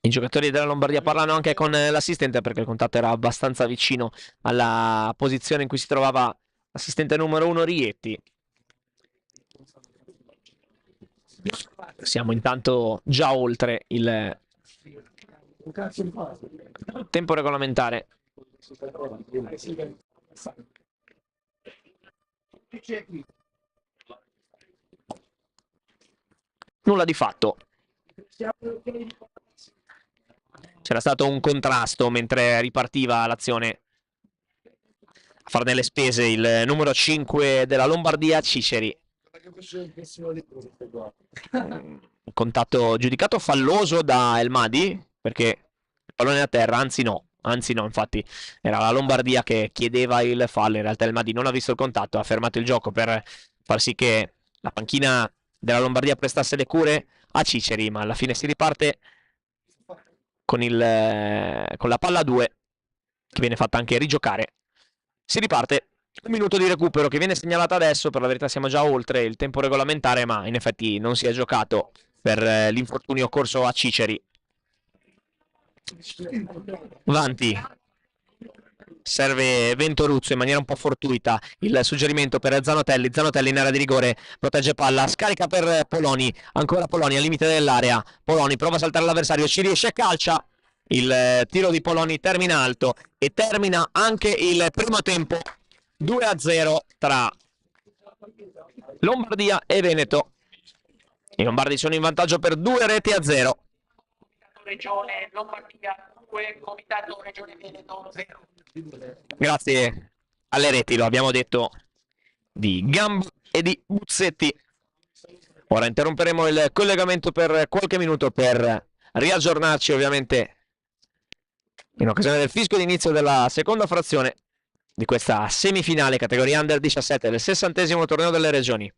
i giocatori della Lombardia parlano anche con l'assistente, perché il contatto era abbastanza vicino alla posizione in cui si trovava l'assistente numero 1 Rietti. Siamo intanto già oltre il tempo regolamentare. Nulla di fatto. C'era stato un contrasto mentre ripartiva l'azione. A farne le spese il numero 5 della Lombardia, Ciceri. Un contatto giudicato falloso da Elmadi, perché il pallone è a terra, anzi no, infatti era la Lombardia che chiedeva il fallo. In realtà Elmadi non ha visto il contatto, ha fermato il gioco per far sì che la panchina della Lombardia prestasse le cure a Ciceri, ma alla fine si riparte con la palla a 2, che viene fatta anche rigiocare. Si riparte, un minuto di recupero che viene segnalato adesso. Per la verità siamo già oltre il tempo regolamentare, ma in effetti non si è giocato per l'infortunio occorso a Ciceri. Avanti. Serve Ventoruzzo in maniera un po' fortuita. Il suggerimento per Zanotelli. Zanotelli in area di rigore, protegge palla, scarica per Poloni. Ancora Poloni al limite dell'area. Poloni prova a saltare l'avversario, ci riesce, calcia. Il tiro di Poloni termina alto e termina anche il primo tempo. 2-0 tra Lombardia e Veneto. I lombardi sono in vantaggio per 2-0. Regione Lombardia 2, Comitato Regione Veneto 0. Grazie alle reti, lo abbiamo detto, di Gamba e di Buzzetti. Ora interromperemo il collegamento per qualche minuto per riaggiornarci ovviamente in occasione del fischio d'inizio della seconda frazione di questa semifinale categoria Under 17 del 60° torneo delle regioni.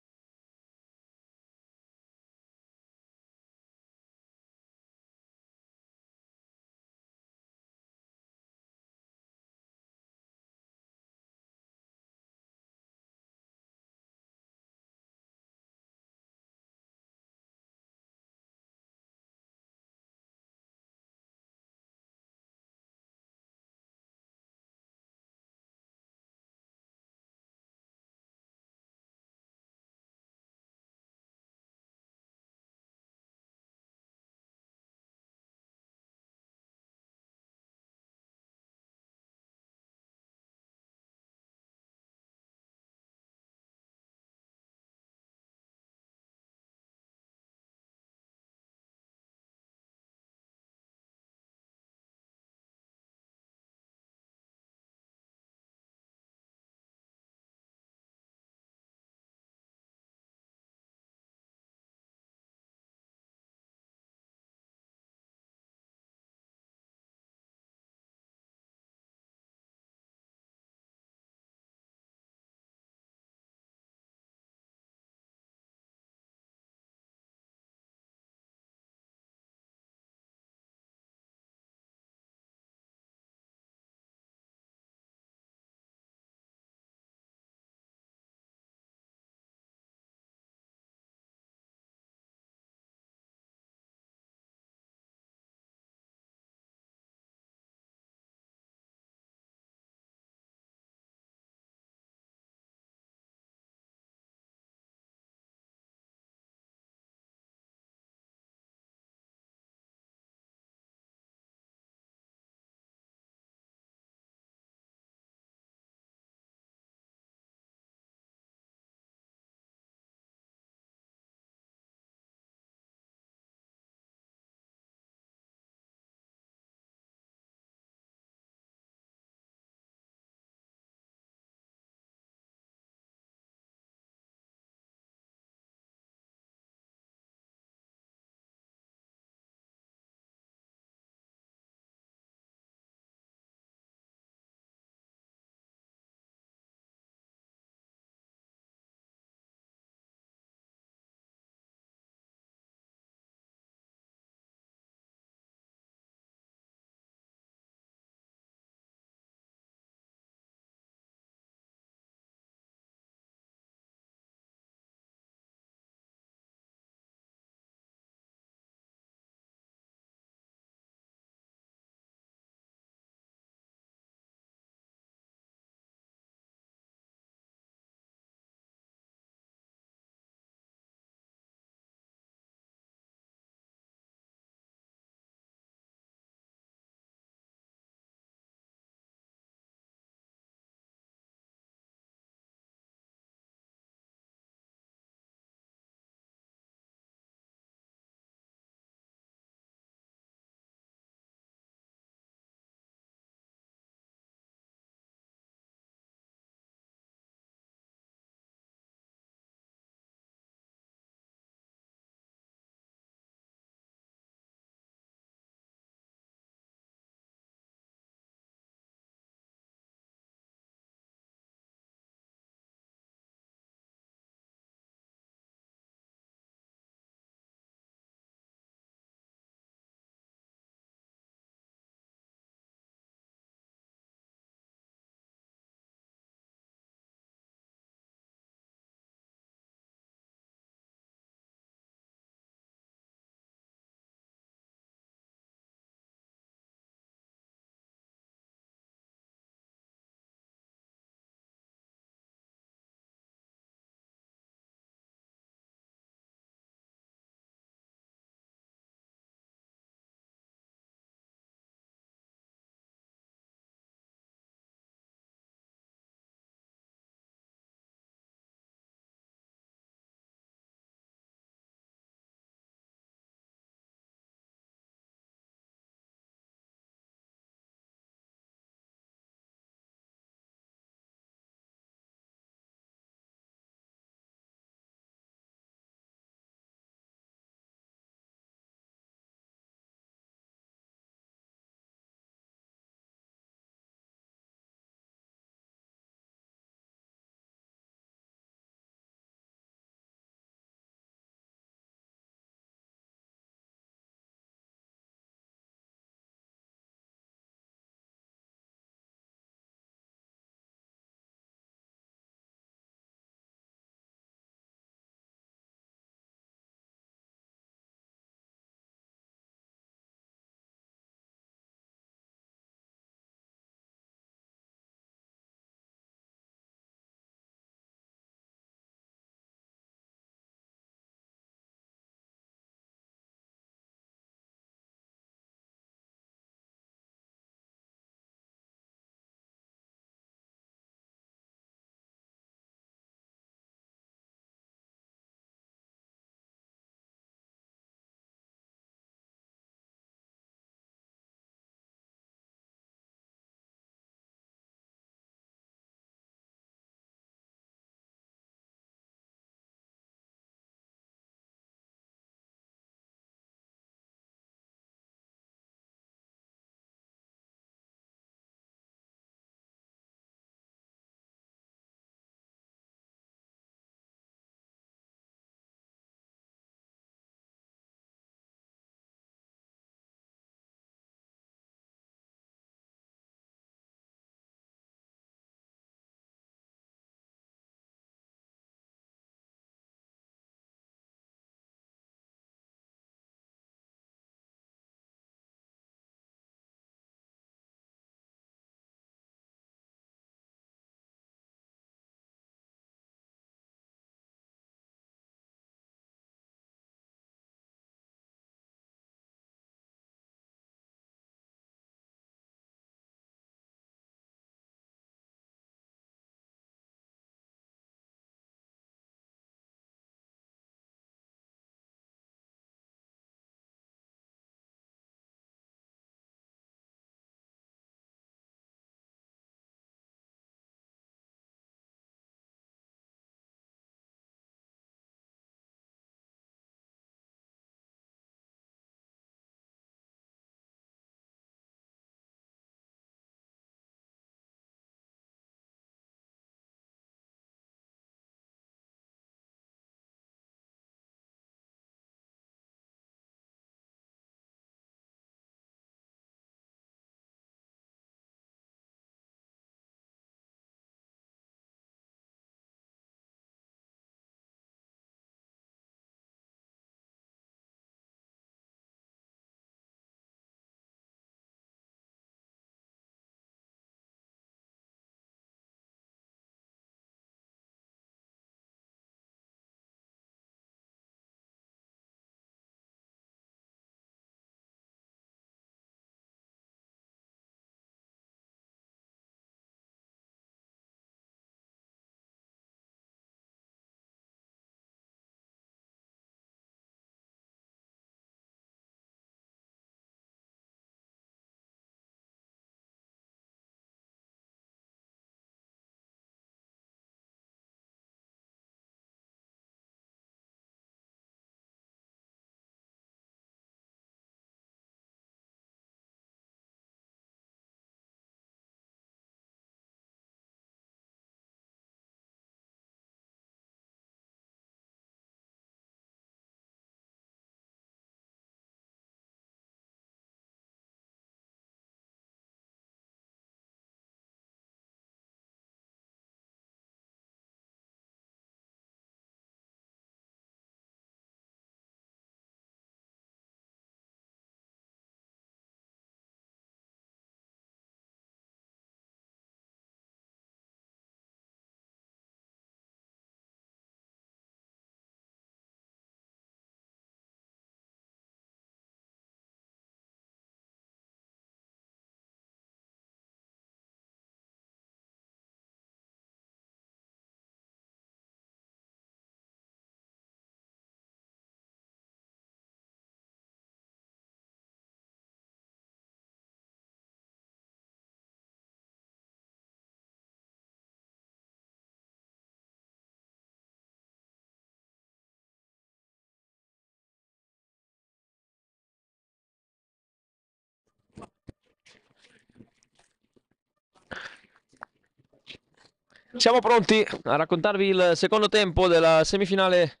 Siamo pronti a raccontarvi il secondo tempo della semifinale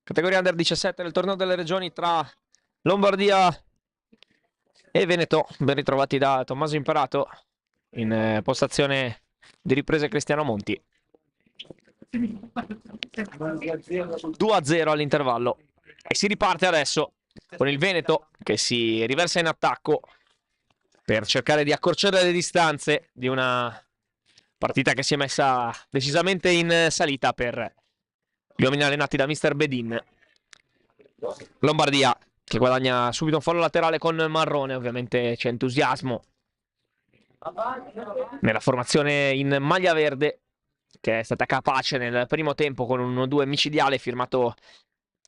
categoria Under 17 del torneo delle regioni tra Lombardia e Veneto. Ben ritrovati da Tommaso Imperato in postazione di riprese Cristiano Monti. 2-0 all'intervallo e si riparte adesso con il Veneto che si riversa in attacco per cercare di accorciare le distanze di una partita che si è messa decisamente in salita per gli uomini allenati da Mr. Bedin. Lombardia che guadagna subito un fallo laterale con Marrone, ovviamente c'è entusiasmo nella formazione in maglia verde che è stata capace nel primo tempo con un 1-2 micidiale firmato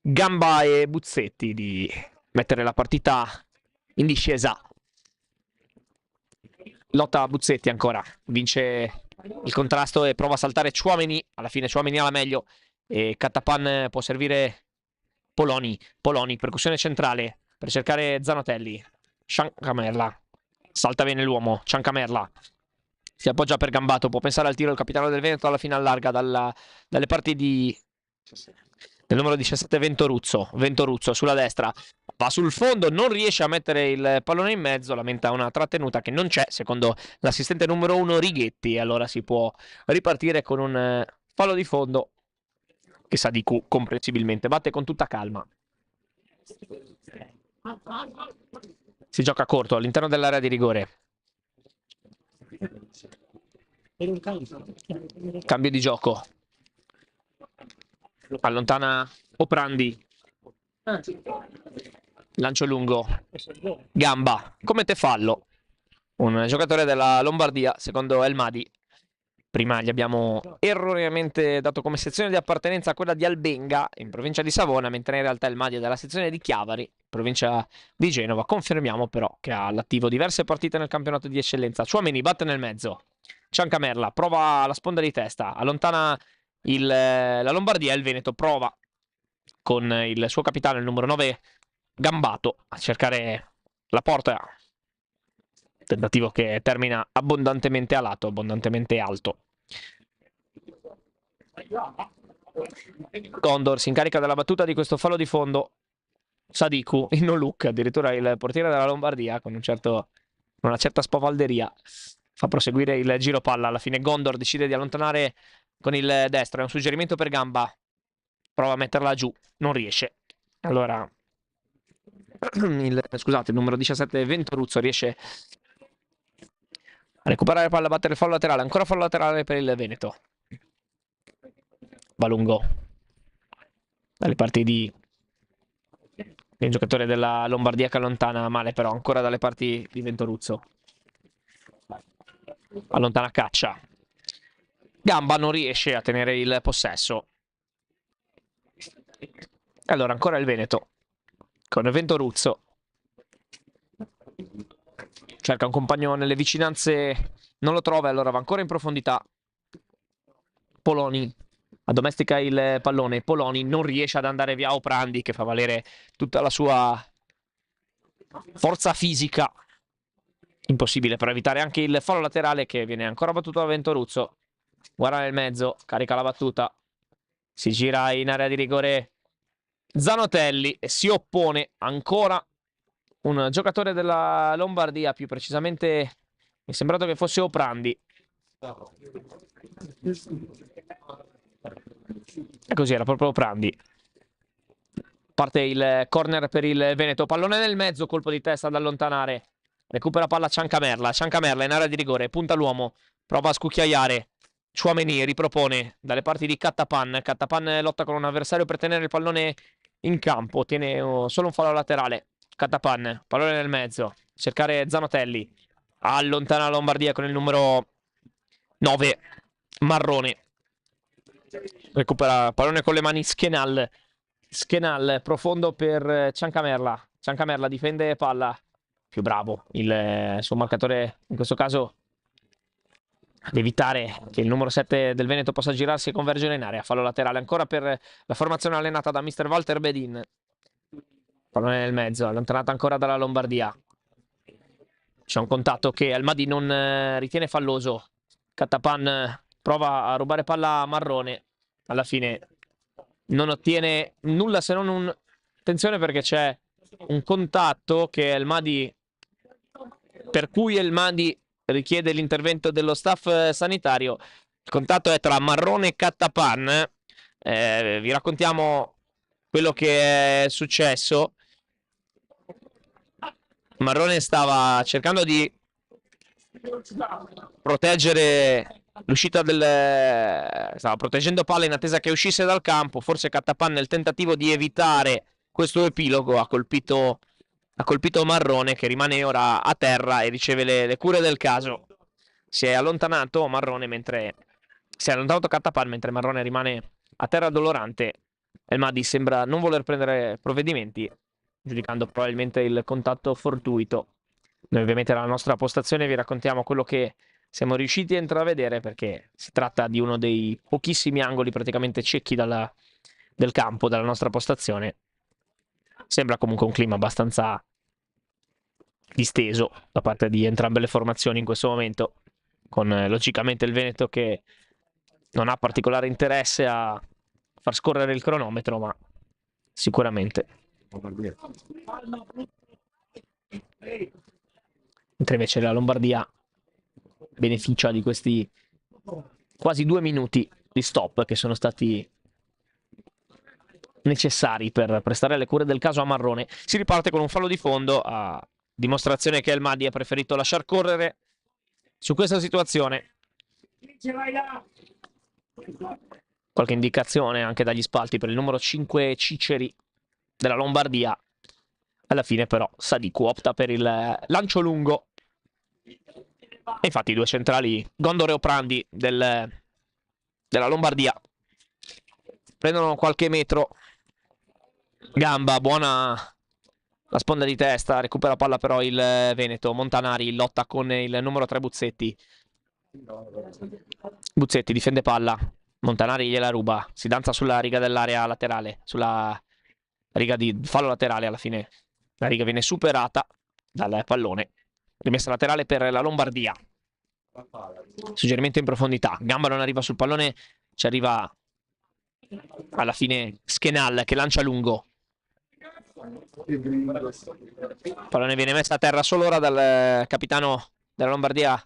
Gamba e Buzzetti di mettere la partita in discesa. Lotta Buzzetti ancora, vince il contrasto e prova a saltare Tchouaméni, alla fine Tchouaméni ha la meglio e Catapan può servire Poloni, percussione centrale per cercare Zanotelli, Ciancamerla, salta bene l'uomo, Ciancamerla si appoggia per Gambato, può pensare al tiro il capitano del Veneto alla fine allarga dalle parti del numero 17 Ventoruzzo sulla destra, va sul fondo, non riesce a mettere il pallone in mezzo, lamenta una trattenuta che non c'è secondo l'assistente numero 1 Righetti e allora si può ripartire con un fallo di fondo che Sadiku comprensibilmente batte con tutta calma. Si gioca corto all'interno dell'area di rigore. Cambio di gioco. Allontana Oprandi. Lancio lungo. Gamba. Commette fallo. Un giocatore della Lombardia, secondo Elmadi. Prima gli abbiamo erroneamente dato come sezione di appartenenza quella di Albenga, in provincia di Savona, mentre in realtà Elmadi è della sezione di Chiavari, provincia di Genova. Confermiamo però che ha all'attivo diverse partite nel campionato di eccellenza. Tchouaméni batte nel mezzo. Ciancamerla prova la sponda di testa, allontana la Lombardia e il Veneto prova con il suo capitano, il numero 9, Gambato, a cercare la porta. Tentativo che termina abbondantemente a lato, abbondantemente alto. Gondor si incarica della battuta di questo fallo di fondo. Sadiku in no look, addirittura il portiere della Lombardia con una certa spavalderia fa proseguire il giro palla. Alla fine Gondor decide di allontanare con il destro, è un suggerimento per Gamba, prova a metterla giù, non riesce. Allora il numero 17 Ventoruzzo riesce a recuperare la palla, a battere il fallo laterale, ancora fallo laterale per il Veneto. Va lungo dalle parti di un giocatore della Lombardia che allontana male, però ancora dalle parti di Ventoruzzo. Allontana Caccia. Gamba non riesce a tenere il possesso. Allora ancora il Veneto con Ventoruzzo. Cerca un compagno nelle vicinanze, non lo trova, allora va ancora in profondità. Poloni addomestica il pallone. Poloni non riesce ad andare via Oprandi che fa valere tutta la sua forza fisica. Impossibile per evitare anche il fallo laterale che viene ancora battuto da Ventoruzzo. Guarda nel mezzo, carica la battuta. Si gira in area di rigore Zanotelli e si oppone ancora un giocatore della Lombardia, più precisamente mi è sembrato che fosse Oprandi. E così era proprio Oprandi. Parte il corner per il Veneto, pallone nel mezzo, colpo di testa ad allontanare. Recupera palla Ciancamerla, Ciancamerla in area di rigore, punta l'uomo, prova a scucchiaiare. Tchouaméni ripropone dalle parti di Catapan. Catapan lotta con un avversario per tenere il pallone in campo, tiene solo un fallo laterale. Catapan, pallone nel mezzo, cercare Zanotelli, allontana la Lombardia con il numero 9 Marrone, recupera pallone con le mani Schenal, profondo per Ciancamerla. Ciancamerla difende palla, più bravo il suo marcatore in questo caso ad evitare che il numero 7 del Veneto possa girarsi e convergere in area. Fallo laterale ancora per la formazione allenata da Mr. Walter Bedin. Pallone nel mezzo, allontanata ancora dalla Lombardia. C'è un contatto che Almadi non ritiene falloso. Catapan prova a rubare palla a Marrone, alla fine non ottiene nulla se non un... Attenzione perché c'è un contatto che El Mahdi, per cui El Mahdi richiede l'intervento dello staff sanitario. Il contatto è tra Marrone e Cattapan. Vi raccontiamo quello che è successo. Marrone stava cercando di proteggere l'uscita del... stava proteggendo palla in attesa che uscisse dal campo. Forse Cattapan, nel tentativo di evitare questo epilogo, ha colpito Marrone, che rimane ora a terra e riceve le cure del caso. Si è allontanato Marrone mentre... Si è allontanato Cattapan mentre Marrone rimane a terra dolorante. El Mahdi sembra non voler prendere provvedimenti, giudicando probabilmente il contatto fortuito. Noi ovviamente nella nostra postazione vi raccontiamo quello che siamo riusciti a intravedere, perché si tratta di uno dei pochissimi angoli praticamente ciechi del campo, dalla nostra postazione. Sembra comunque un clima abbastanza disteso da parte di entrambe le formazioni in questo momento, con logicamente il Veneto che non ha particolare interesse a far scorrere il cronometro, ma sicuramente. Mentre invece la Lombardia beneficia di questi quasi 2 minuti di stop che sono stati necessari per prestare le cure del caso a Marrone. Si riparte con un fallo di fondo, a dimostrazione che El Mahdi ha preferito lasciar correre su questa situazione. Qualche indicazione anche dagli spalti per il numero 5 Ciceri della Lombardia. Alla fine però Sadiku opta per il lancio lungo. E infatti i due centrali, Gondore e Prandi della Lombardia, prendono qualche metro. Gamba, buona la sponda di testa, recupera palla però il Veneto. Montanari lotta con il numero 3 Buzzetti. Buzzetti difende palla. Montanari gliela ruba. Si danza sulla riga dell'area laterale, sulla riga di fallo laterale. Alla fine la riga viene superata dal pallone. Rimessa laterale per la Lombardia. Suggerimento in profondità. Gamba non arriva sul pallone. Ci arriva alla fine Schenal che lancia lungo. Il pallone viene messo a terra solo ora dal capitano della Lombardia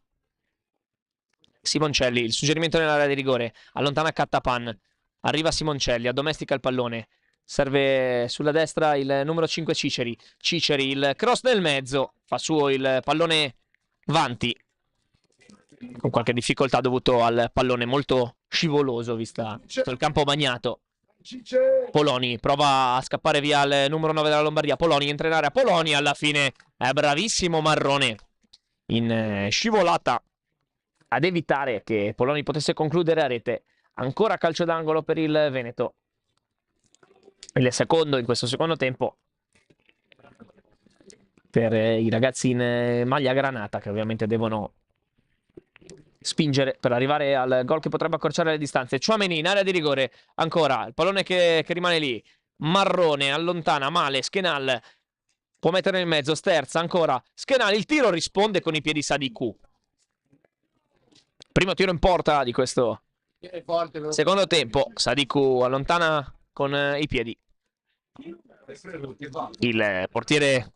Simoncelli. Il suggerimento nell'area di rigore. Allontana Cattapan. Arriva Simoncelli, addomestica il pallone. Serve sulla destra il numero 5 Ciceri. Ciceri, il cross nel mezzo. Fa suo il pallone Vanti. Con qualche difficoltà dovuto al pallone molto scivoloso, visto il campo bagnato. Poloni prova a scappare via il numero 9 della Lombardia. Poloni entra in area. Poloni alla fine è bravissimo Marrone in scivolata ad evitare che Poloni potesse concludere a rete. Ancora calcio d'angolo per il Veneto. Il secondo in questo secondo tempo per i ragazzi in maglia granata, che ovviamente devono spingere per arrivare al gol che potrebbe accorciare le distanze. Tchouaméni in area di rigore. Ancora il pallone che rimane lì. Marrone allontana male. Schenal può mettere nel mezzo. Sterza ancora. Schenal, il tiro risponde con i piedi Sadiku. Primo tiro in porta di questo secondo tempo. Sadiku allontana con i piedi. Il portiere,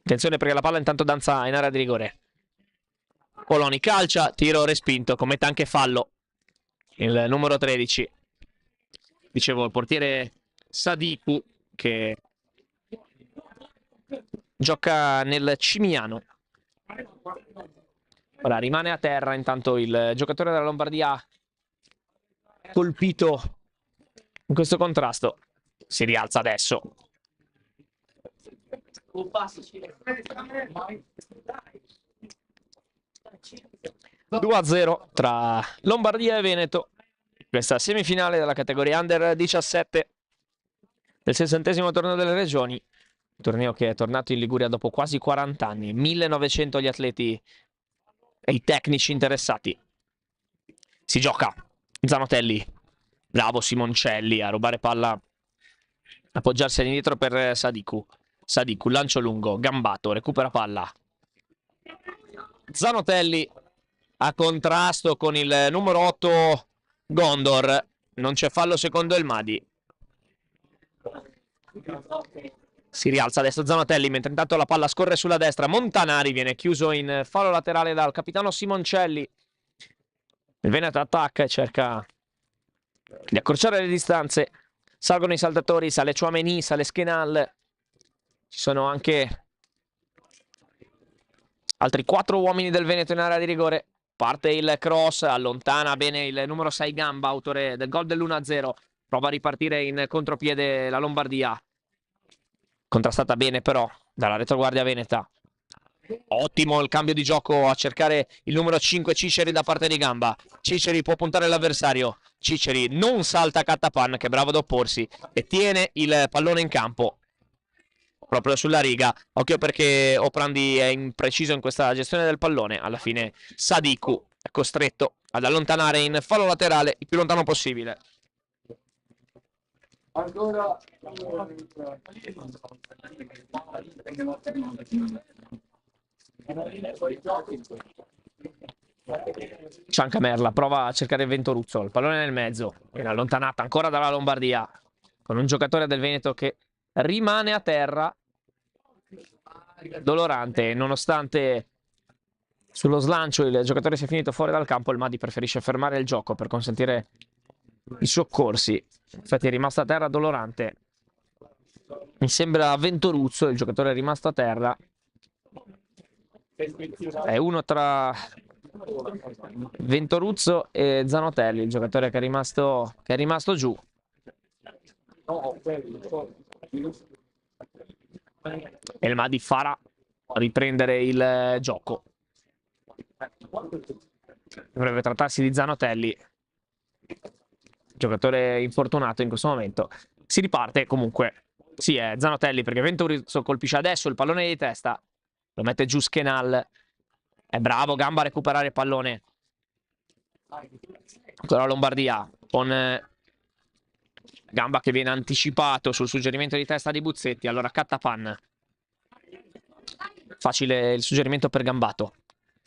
attenzione perché la palla intanto danza in area di rigore. Poloni calcia, tiro respinto, commette anche fallo il numero 13. Dicevo, il portiere Sadiku che gioca nel Cimiano. Ora rimane a terra intanto il giocatore della Lombardia colpito in questo contrasto. Si rialza adesso. 2-0 tra Lombardia e Veneto. Questa semifinale della categoria Under 17 del 60° torneo delle regioni. Un torneo che è tornato in Liguria dopo quasi 40 anni. 1900 gli atleti e i tecnici interessati. Si gioca. Zanotelli. Bravo Simoncelli a rubare palla. Appoggiarsi all'indietro per Sadiku. Sadiku, lancio lungo. Gambato, recupera palla. Zanotelli a contrasto con il numero 8 Gondor. Non c'è fallo secondo il Madi. Si rialza adesso Zanotelli, mentre intanto la palla scorre sulla destra. Montanari viene chiuso in fallo laterale dal capitano Simoncelli. Il Veneto attacca e cerca di accorciare le distanze. Salgono i saltatori, sale Chouameni, sale Schenal. Ci sono anche altri 4 uomini del Veneto in area di rigore. Parte il cross, allontana bene il numero 6 Gamba, autore del gol dell'1-0. Prova a ripartire in contropiede la Lombardia. Contrastata bene però dalla retroguardia veneta. Ottimo il cambio di gioco a cercare il numero 5 Ciceri da parte di Gamba. Ciceri può puntare l'avversario. Ciceri non salta Cattapan, che è bravo ad opporsi, e tiene il pallone in campo proprio sulla riga. Occhio perché Oprandi è impreciso in questa gestione del pallone. Alla fine Sadiku è costretto ad allontanare in fallo laterale il più lontano possibile. Ancora Ciancamerla prova a cercare il Ventoruzzo, il pallone nel mezzo, viene allontanata ancora dalla Lombardia, con un giocatore del Veneto che rimane a terra, dolorante, nonostante sullo slancio il giocatore sia finito fuori dal campo. Il Madi preferisce fermare il gioco per consentire i soccorsi. Infatti è rimasto a terra dolorante. Mi sembra Ventoruzzo, il giocatore è rimasto a terra. È uno tra Ventoruzzo e Zanotelli, il giocatore che è rimasto giù. E il Madi farà riprendere il gioco. Dovrebbe trattarsi di Zanotelli, giocatore infortunato in questo momento. Si riparte comunque. Sì, è Zanotelli, perché Ventoruzzo colpisce adesso il pallone di testa. Lo mette giù Schenal. È bravo Gamba a recuperare il pallone. Ancora Lombardia con Gamba che viene anticipato sul suggerimento di testa di Buzzetti. Allora Cattapan. Facile il suggerimento per Gambato.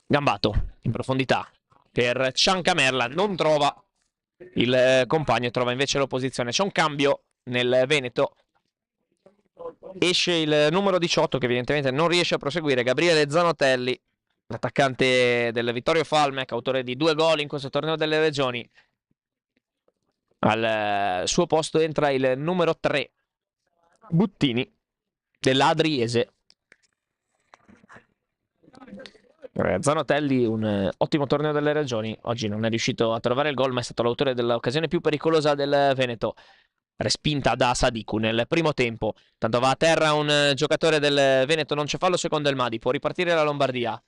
Gambato in profondità per Ciancamerla. Non trova il compagno e trova invece l'opposizione. C'è un cambio nel Veneto. Esce il numero 18 che evidentemente non riesce a proseguire, Gabriele Zanotelli, l'attaccante del Vittorio Falmec, autore di 2 gol in questo torneo delle regioni. Al suo posto entra il numero 3 Buttini dell'Adriese. Zanotelli, un ottimo torneo delle regioni. Oggi non è riuscito a trovare il gol, ma è stato l'autore dell'occasione più pericolosa del Veneto, respinta da Sadiku nel primo tempo. Tanto va a terra un giocatore del Veneto, non c'è fallo secondo il Madi, può ripartire la Lombardia.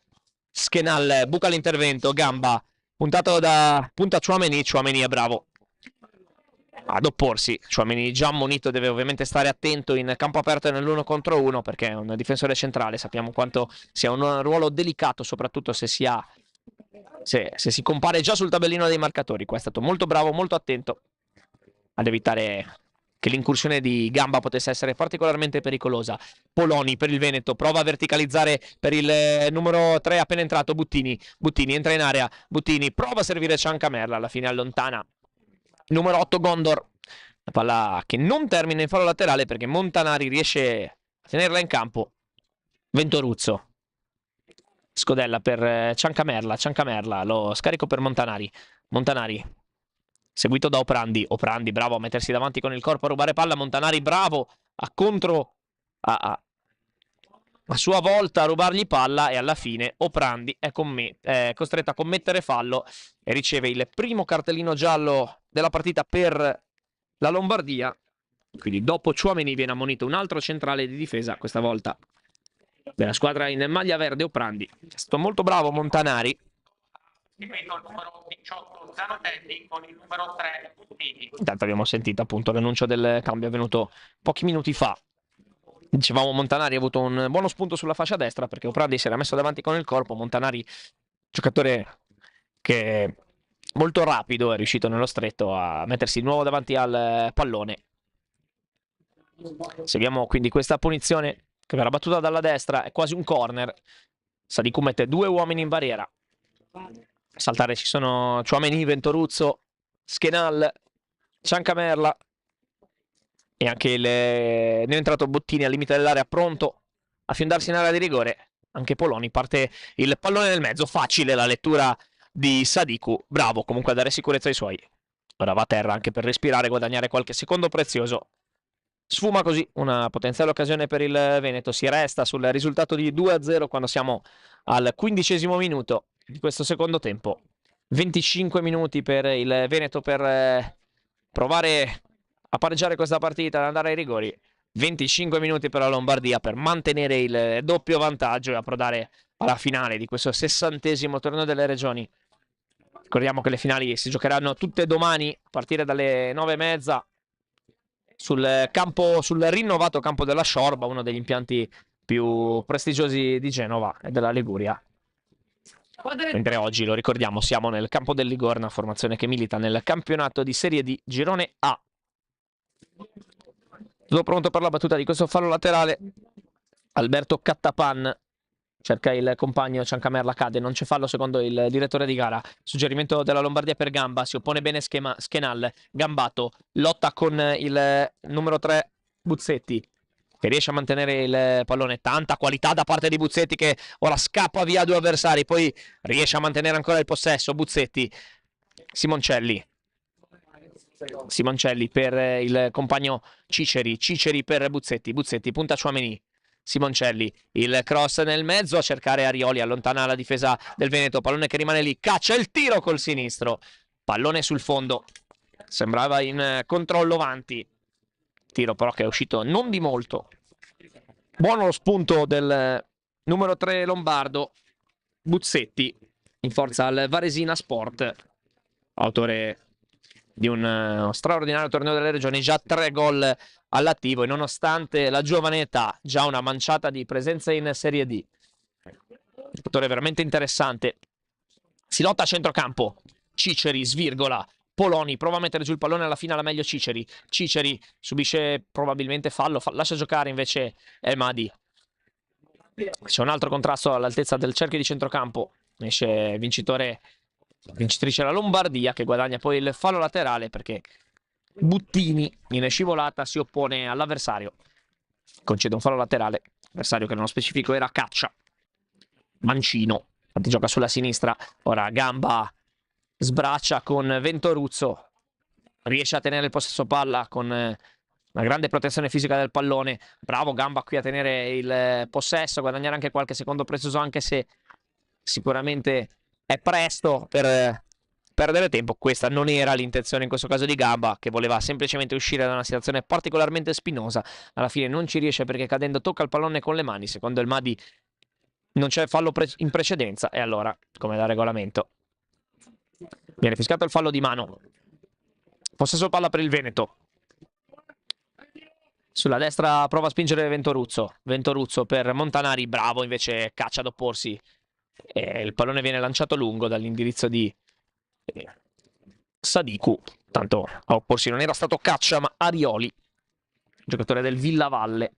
Schenal buca l'intervento, Gamba punta Chouameni. Chouameni è bravo ad opporsi. Chouameni già ammonito deve ovviamente stare attento in campo aperto nell'1 contro 1, perché è un difensore centrale. Sappiamo quanto sia un ruolo delicato, soprattutto se si compare già sul tabellino dei marcatori. Qua è stato molto bravo, molto attento ad evitare che l'incursione di Gamba potesse essere particolarmente pericolosa. Poloni per il Veneto, prova a verticalizzare per il numero 3 appena entrato Buttini. Buttini entra in area, Buttini prova a servire Ciancamerla, alla fine allontana numero 8 Gondor. La palla che non termina in fallo laterale perché Montanari riesce a tenerla in campo. Ventoruzzo, scodella per Ciancamerla, lo scarico per Montanari. Seguito da Oprandi. Oprandi bravo a mettersi davanti con il corpo a rubare palla. Montanari bravo a sua volta a rubargli palla, e alla fine Oprandi è costretto a commettere fallo e riceve il primo cartellino giallo della partita per la Lombardia. Quindi dopo Chouameni viene ammonito un altro centrale di difesa, questa volta della squadra in maglia verde, Oprandi. È stato molto bravo Montanari. Seguito il numero 18 Zanotelli con il numero 3 Buttini. Intanto abbiamo sentito appunto l'annuncio del cambio avvenuto pochi minuti fa. Dicevamo, Montanari ha avuto un buono spunto sulla fascia destra perché Oprandi si era messo davanti con il corpo. Montanari, giocatore che è molto rapido, è riuscito nello stretto a mettersi di nuovo davanti al pallone. Seguiamo quindi questa punizione che verrà battuta dalla destra, è quasi un corner. Sadiku mette 2 uomini in barriera. saltare ci sono Tchouaméni, Ventoruzzo, Schenal, Ciancamerla e anche il neoentrato Bottini al limite dell'area, pronto a fiondarsi in area di rigore. Anche Poloni, parte il pallone nel mezzo, facile la lettura di Sadiku, bravo comunque a dare sicurezza ai suoi. Ora va a terra anche per respirare, guadagnare qualche secondo prezioso. Sfuma così una potenziale occasione per il Veneto, si resta sul risultato di 2-0 quando siamo al 15° minuto di questo secondo tempo. 25 minuti per il Veneto per provare a pareggiare questa partita, ad andare ai rigori. 25 minuti per la Lombardia per mantenere il doppio vantaggio e approdare alla finale di questo 60° torneo delle regioni. Ricordiamo che le finali si giocheranno tutte domani a partire dalle 9:30 sul rinnovato campo della Sciorba, uno degli impianti più prestigiosi di Genova e della Liguria. Mentre oggi, lo ricordiamo, siamo nel campo del Ligorna, formazione che milita nel campionato di Serie D Girone A. Tutto pronto per la battuta di questo fallo laterale. Alberto Cattapan cerca il compagno, Ciancamerla cade, non c'è fallo secondo il direttore di gara. Suggerimento della Lombardia per Gamba, si oppone bene Schenal, Gambato, lotta con il numero 3 Buzzetti, che riesce a mantenere il pallone. Tanta qualità da parte di Buzzetti, che ora scappa via due avversari, poi riesce a mantenere ancora il possesso. Buzzetti, Simoncelli per il compagno Ciceri, Ciceri per Buzzetti, Buzzetti punta Tchouaméni, Simoncelli, il cross nel mezzo a cercare Arioli, allontana la difesa del Veneto, pallone che rimane lì, caccia il tiro col sinistro, pallone sul fondo, sembrava in controllo avanti, tiro però che è uscito non di molto. Buono lo spunto del numero 3 lombardo, Buzzetti, in forza al Varesina Sport, autore di un straordinario torneo delle regioni, già 3 gol all'attivo e nonostante la giovane età già una manciata di presenza in Serie D. Un giocatore veramente interessante. Si lotta a centrocampo, Ciceri svirgola, Poloni prova a mettere giù il pallone, alla fine alla meglio Ciceri. Ciceri subisce probabilmente fallo, lascia giocare invece El Mahdi. C'è un altro contrasto all'altezza del cerchio di centrocampo, esce vincitrice la Lombardia, che guadagna poi il fallo laterale perché Buttini in scivolata si oppone all'avversario, concede un fallo laterale. L'avversario, che nello specifico era Caccia, mancino, infatti gioca sulla sinistra. Ora Gamba sbraccia con Ventoruzzo, riesce a tenere il possesso palla con una grande protezione fisica del pallone. Bravo Gamba qui a tenere il possesso, guadagnare anche qualche secondo prezioso, anche se sicuramente è presto per perdere tempo. Questa non era l'intenzione in questo caso di Gamba, che voleva semplicemente uscire da una situazione particolarmente spinosa. Alla fine non ci riesce perché cadendo tocca il pallone con le mani. Secondo il Mahdi non c'è fallo in precedenza e allora, come da regolamento, viene fischiato il fallo di mano. Possesso palla per il Veneto. Sulla destra prova a spingere Ventoruzzo. Ventoruzzo per Montanari, bravo invece Caccia ad opporsi. E il pallone viene lanciato lungo dall'indirizzo di Sadiku. Tanto a opporsi non era stato Caccia ma Arioli, giocatore del Villavalle,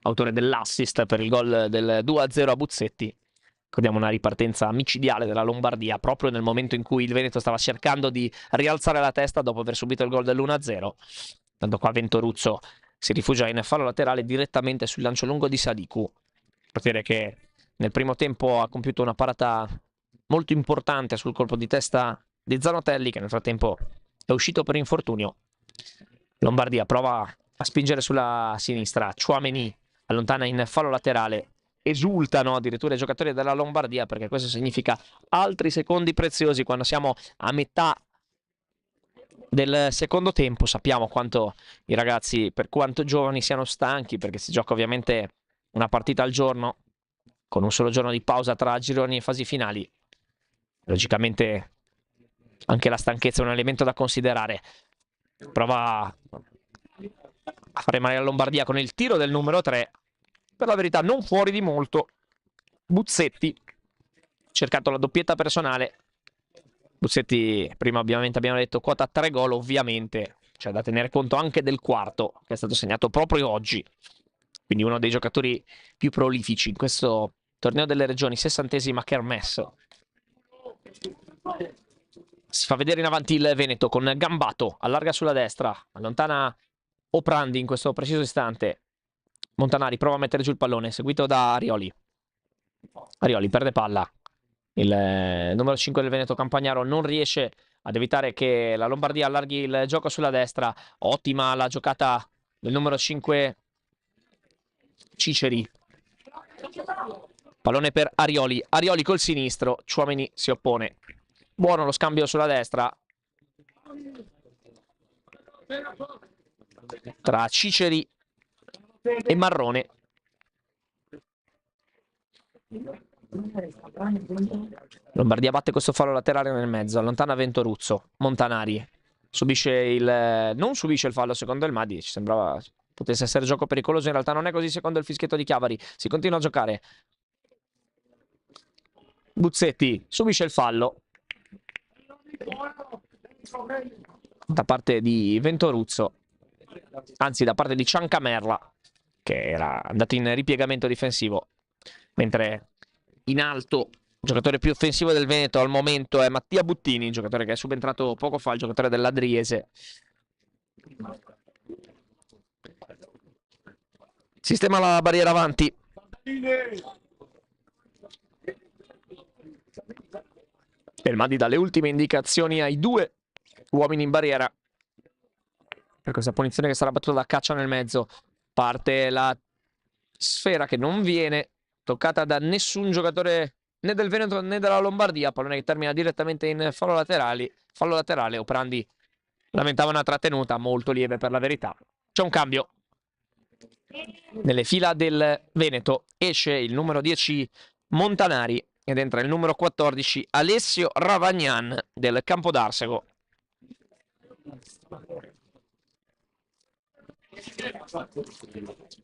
autore dell'assist per il gol del 2-0 a Buzzetti. Ricordiamo una ripartenza micidiale della Lombardia proprio nel momento in cui il Veneto stava cercando di rialzare la testa dopo aver subito il gol dell'1-0. Tanto qua Ventoruzzo si rifugia in fallo laterale direttamente sul lancio lungo di Sadiku, portiere che nel primo tempo ha compiuto una parata molto importante sul colpo di testa di Zanotelli, che nel frattempo è uscito per infortunio. Lombardia prova a spingere sulla sinistra, Tchouaméni allontana in fallo laterale. Esultano addirittura i giocatori della Lombardia perché questo significa altri secondi preziosi quando siamo a metà del secondo tempo. Sappiamo quanto i ragazzi, per quanto giovani, siano stanchi, perché si gioca ovviamente una partita al giorno con un solo giorno di pausa tra gironi e fasi finali. Logicamente anche la stanchezza è un elemento da considerare. Prova a fare male la Lombardia con il tiro del numero 3, per la verità non fuori di molto. Buzzetti, cercato la doppietta personale. Buzzetti, prima ovviamente abbiamo detto quota 3 gol, ovviamente c'è da tenere conto anche del quarto, che è stato segnato proprio oggi. Quindi uno dei giocatori più prolifici in questo torneo delle regioni, 60ª kermesse. Si fa vedere in avanti il Veneto con Gambato, allarga sulla destra, allontana Oprandi in questo preciso istante. Montanari prova a mettere giù il pallone, seguito da Arioli. Arioli perde palla. Il numero 5 del Veneto Campagnaro non riesce ad evitare che la Lombardia allarghi il gioco sulla destra. Ottima la giocata del numero 5 Ciceri. Pallone per Arioli. Arioli col sinistro. Tchouaméni si oppone. Buono lo scambio sulla destra tra Ciceri e Marrone. Lombardia batte questo fallo laterale nel mezzo, allontana Ventoruzzo. Montanari non subisce il fallo secondo il Madi, ci sembrava potesse essere gioco pericoloso, in realtà non è così secondo il fischietto di Chiavari. Si continua a giocare. Buzzetti subisce il fallo da parte di Ventoruzzo, anzi da parte di Ciancamerla, che era andato in ripiegamento difensivo, mentre in alto il giocatore più offensivo del Veneto al momento è Mattia Buttini, giocatore che è subentrato poco fa, il giocatore dell'Adriese. Sistema la barriera avanti. E il Madi dà le ultime indicazioni ai 2 uomini in barriera per questa punizione che sarà battuta da Caccia nel mezzo. Parte la sfera che non viene toccata da nessun giocatore né del Veneto né della Lombardia. Pallone che termina direttamente in fallo laterale. Oprandi lamentava una trattenuta molto lieve per la verità. C'è un cambio nelle fila del Veneto. Esce il numero 10 Montanari ed entra il numero 14 Alessio Ravagnan del Campodarsego.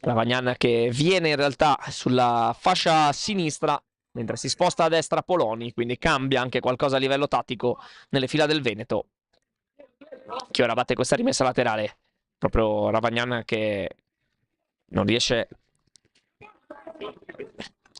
Ravagnan che viene in realtà sulla fascia sinistra mentre si sposta a destra Poloni, quindi cambia anche qualcosa a livello tattico nelle fila del Veneto, che ora batte questa rimessa laterale. Proprio Ravagnan che non riesce a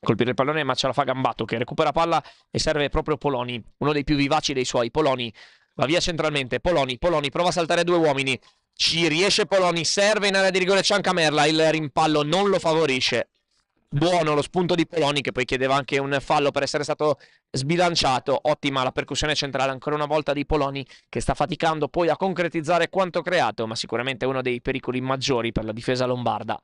colpire il pallone, ma ce la fa Gambato che recupera palla e serve proprio Poloni, uno dei più vivaci dei suoi. Poloni va via centralmente, Poloni prova a saltare 2 uomini, ci riesce Poloni, serve in area di rigore Ciancamerla, il rimpallo non lo favorisce. Buono lo spunto di Poloni, che poi chiedeva anche un fallo per essere stato sbilanciato. Ottima la percussione centrale ancora una volta di Poloni, che sta faticando poi a concretizzare quanto creato, ma sicuramente uno dei pericoli maggiori per la difesa lombarda.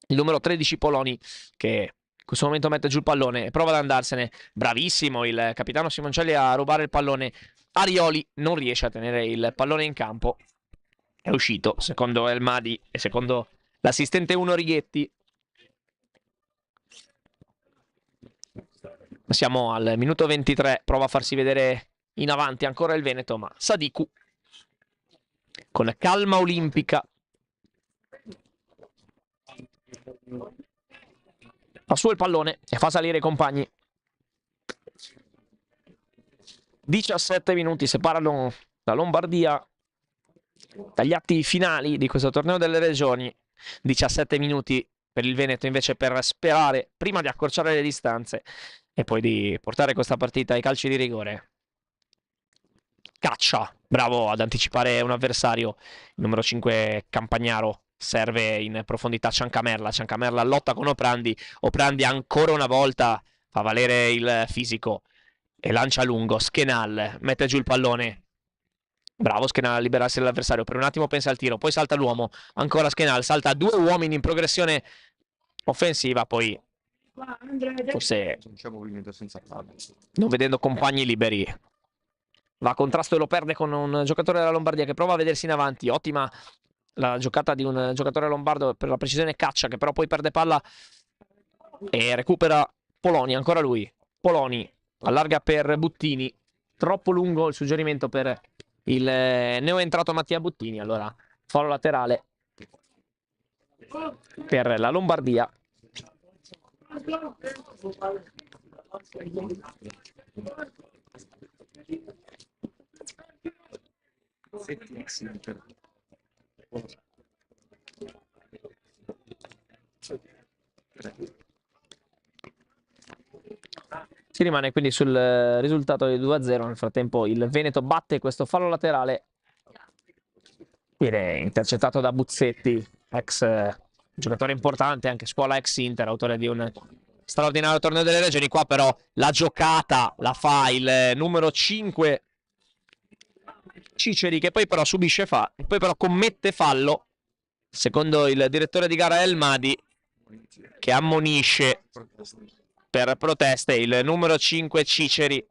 Il numero 13 Poloni, che in questo momento mette giù il pallone e prova ad andarsene. Bravissimo il capitano Simoncelli a rubare il pallone. Arioli non riesce a tenere il pallone in campo. È uscito, secondo El Madi e secondo l'assistente 1 Righetti. Siamo al minuto 23, prova a farsi vedere in avanti ancora il Veneto, ma Sadiku con calma olimpica fa su il pallone e fa salire i compagni. 17 minuti separano la Lombardia dagli atti finali di questo torneo delle regioni. 17 minuti per il Veneto invece per sperare prima di accorciare le distanze e poi di portare questa partita ai calci di rigore. Caccia, bravo ad anticipare un avversario. Il numero 5 Campagnaro serve in profondità Ciancamerla. Ciancamerla lotta con Oprandi. Oprandi ancora una volta fa valere il fisico e lancia lungo. Schenal mette giù il pallone. Bravo Schenal a liberarsi dall'avversario. Per un attimo pensa al tiro, poi salta l'uomo. Ancora Schenal, salta 2 uomini in progressione offensiva, poi forse non vedendo compagni liberi va a contrasto e lo perde con un giocatore della Lombardia che prova a vedersi in avanti. Ottima la giocata di un giocatore lombardo, per la precisione Caccia, che però poi perde palla e recupera Poloni, ancora lui. Poloni allarga per Buttini, troppo lungo il suggerimento per il neoentrato Mattia Buttini. Allora fallo laterale per la Lombardia. Si rimane quindi sul risultato di 2-0. Nel frattempo il Veneto batte questo fallo laterale. Viene intercettato da Buzzetti, ex giocatore importante, anche scuola ex Inter, autore di un straordinario torneo delle regioni. Qua però la giocata la fa il numero 5 Ciceri, che poi però subisce poi però commette fallo, secondo il direttore di gara El Madi, che ammonisce per proteste il numero 5 Ciceri.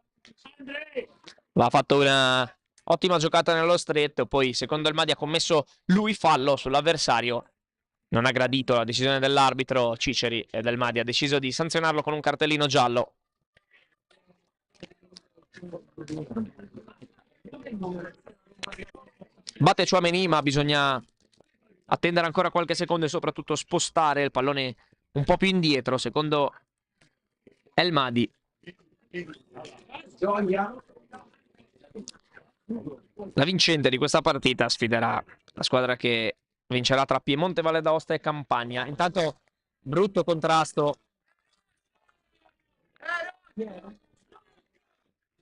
Ha fatto una ottima giocata nello stretto, poi secondo El Madi ha commesso lui fallo sull'avversario. Non ha gradito la decisione dell'arbitro Ciceri e El Madi ha deciso di sanzionarlo con un cartellino giallo. Batte Tchouaméni, ma bisogna attendere ancora qualche secondo e soprattutto spostare il pallone un po' più indietro, secondo El Madi. La vincente di questa partita sfiderà la squadra che vincerà tra Piemonte, Valle d'Aosta e Campania. Intanto brutto contrasto.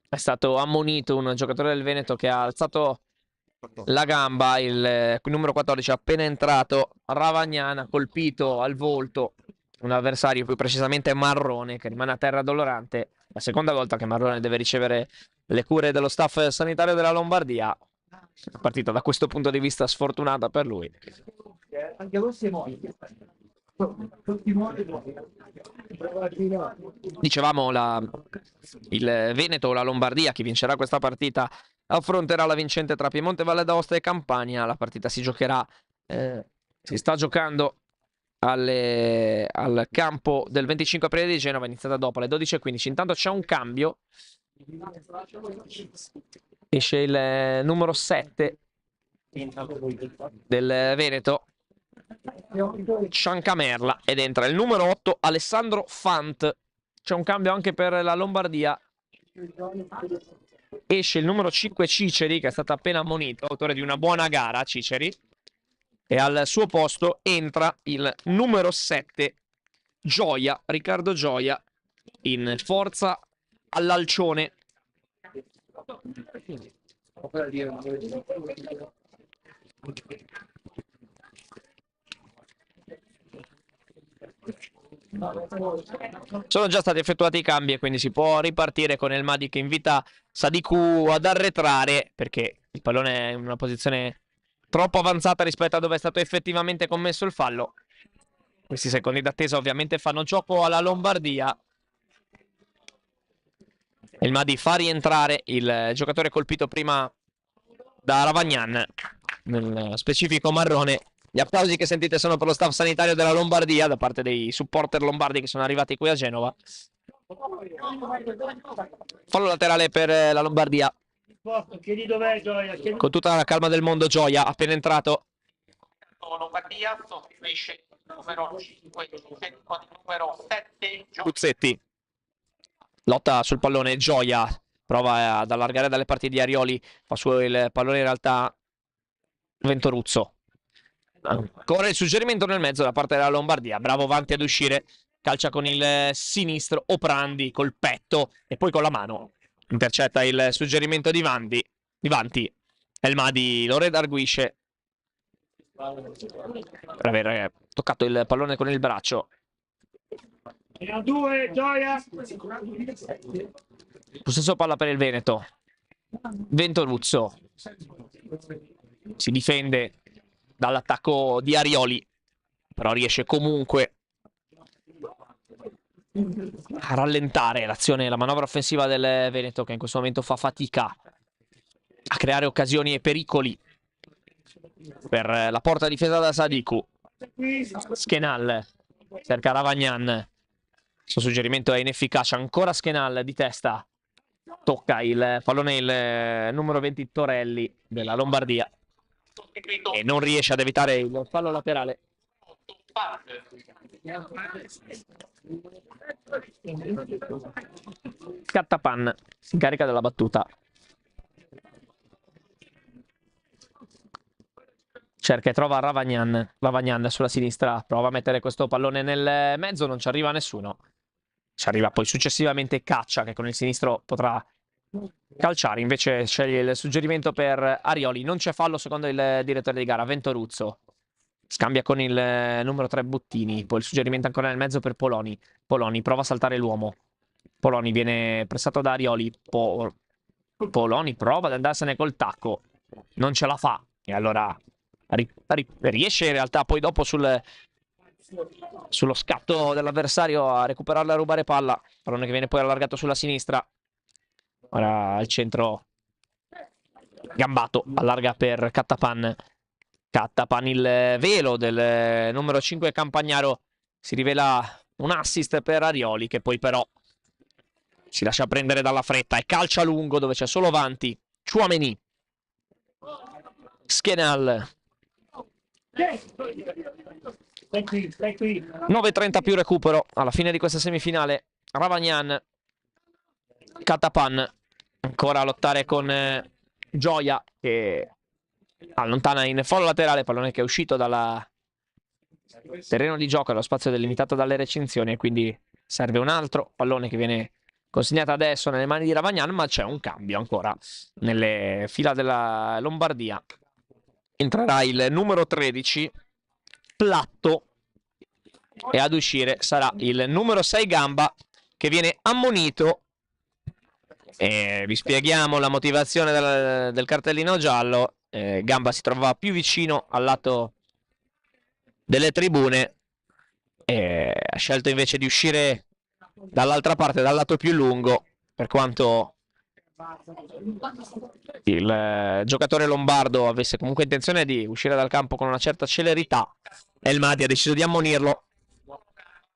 È stato ammonito un giocatore del Veneto che ha alzato la gamba, il numero 14 appena entrato. Ravagnan ha colpito al volto un avversario, più precisamente Marrone, che rimane a terra dolorante. La seconda volta che Marrone deve ricevere le cure dello staff sanitario della Lombardia. Partita da questo punto di vista sfortunata per lui. Dicevamo il Veneto o la Lombardia, chi vincerà questa partita affronterà la vincente tra Piemonte, Valle d'Aosta e Campania. La partita si giocherà, si sta giocando al campo del 25 aprile di Genova, iniziata dopo alle 12:15. Intanto c'è un cambio, esce il numero 7 del Veneto, Ciancamerla, ed entra il numero 8 Alessandro Fant. C'è un cambio anche per la Lombardia, esce il numero 5 Ciceri, che è stato appena ammonito, autore di una buona gara Ciceri, e al suo posto entra il numero 7 Gioia, Riccardo Gioia, in forza all'Alcione. Sono già stati effettuati i cambi e quindi si può ripartire con El Madi che invita Sadiku ad arretrare, perché il pallone è in una posizione troppo avanzata rispetto a dove è stato effettivamente commesso il fallo. Questi secondi d'attesa ovviamente fanno gioco alla Lombardia. El Madi fa rientrare il giocatore colpito prima da Ravagnan, nel specifico Marrone. Gli applausi che sentite sono per lo staff sanitario della Lombardia, da parte dei supporter lombardi che sono arrivati qui a Genova. Fallo laterale per la Lombardia. Con tutta la calma del mondo Gioia, appena entrato. Lombardia sostituisce il numero 5 con il numero 7 Buzzetti. Lotta sul pallone Gioia, prova ad allargare dalle parti di Arioli, fa su il pallone in realtà Ventoruzzo. Ancora il suggerimento nel mezzo da parte della Lombardia, bravo Vanti ad uscire, calcia con il sinistro, Oprandi col petto e poi con la mano intercetta il suggerimento di Vanti. El Madi lo redarguisce per aver toccato il pallone con il braccio. Possesso palla per il Veneto. Ventoruzzo si difende dall'attacco di Arioli, però riesce comunque a rallentare l'azione, la manovra offensiva del Veneto, che in questo momento fa fatica a creare occasioni e pericoli per la porta difesa da Sadiku. Schenal cerca Ravagnan, il suo suggerimento è inefficace, ancora Schenal di testa, tocca il pallone il numero 20 Torelli della Lombardia e non riesce ad evitare il fallo laterale. Scattapan si incarica della battuta, cerca e trova Ravagnan sulla sinistra, prova a mettere questo pallone nel mezzo, non ci arriva nessuno. ci arriva poi successivamente Caccia, che con il sinistro potrà calciare, invece sceglie il suggerimento per Arioli. Non c'è fallo secondo il direttore di gara, Ventoruzzo. Scambia con il numero 3 Buttini, poi il suggerimento ancora nel mezzo per Poloni. Poloni prova a saltare l'uomo. Poloni viene pressato da Arioli. Poloni prova ad andarsene col tacco. Non ce la fa. E allora riesce in realtà poi dopo sullo scatto dell'avversario a recuperarla e a rubare palla. Pallone che viene poi allargato sulla sinistra. Ora al centro Gambato, allarga per Cattapan. Cattapan, il velo del numero 5 Campagnaro, si rivela un assist per Arioli, che poi però si lascia prendere dalla fretta e calcia lungo dove c'è solo Vanti. Tchouaméni, Schenal, 9:30 più recupero alla fine di questa semifinale. Ravagnan, Cattapan ancora a lottare con Gioia, che allontana in fallo laterale, pallone che è uscito dal terreno di gioco, allo spazio delimitato dalle recinzioni, e quindi serve un altro pallone che viene consegnato adesso nelle mani di Ravagnan, ma c'è un cambio ancora nelle fila della Lombardia. Entrerà il numero 13 Platto e ad uscire sarà il numero 6 Gamba, che viene ammonito. E vi spieghiamo la motivazione del cartellino giallo. Gamba si trovava più vicino al lato delle tribune e ha scelto invece di uscire dall'altra parte, dal lato più lungo, per quanto il giocatore lombardo avesse comunque intenzione di uscire dal campo con una certa celerità. El Madi ha deciso di ammonirlo.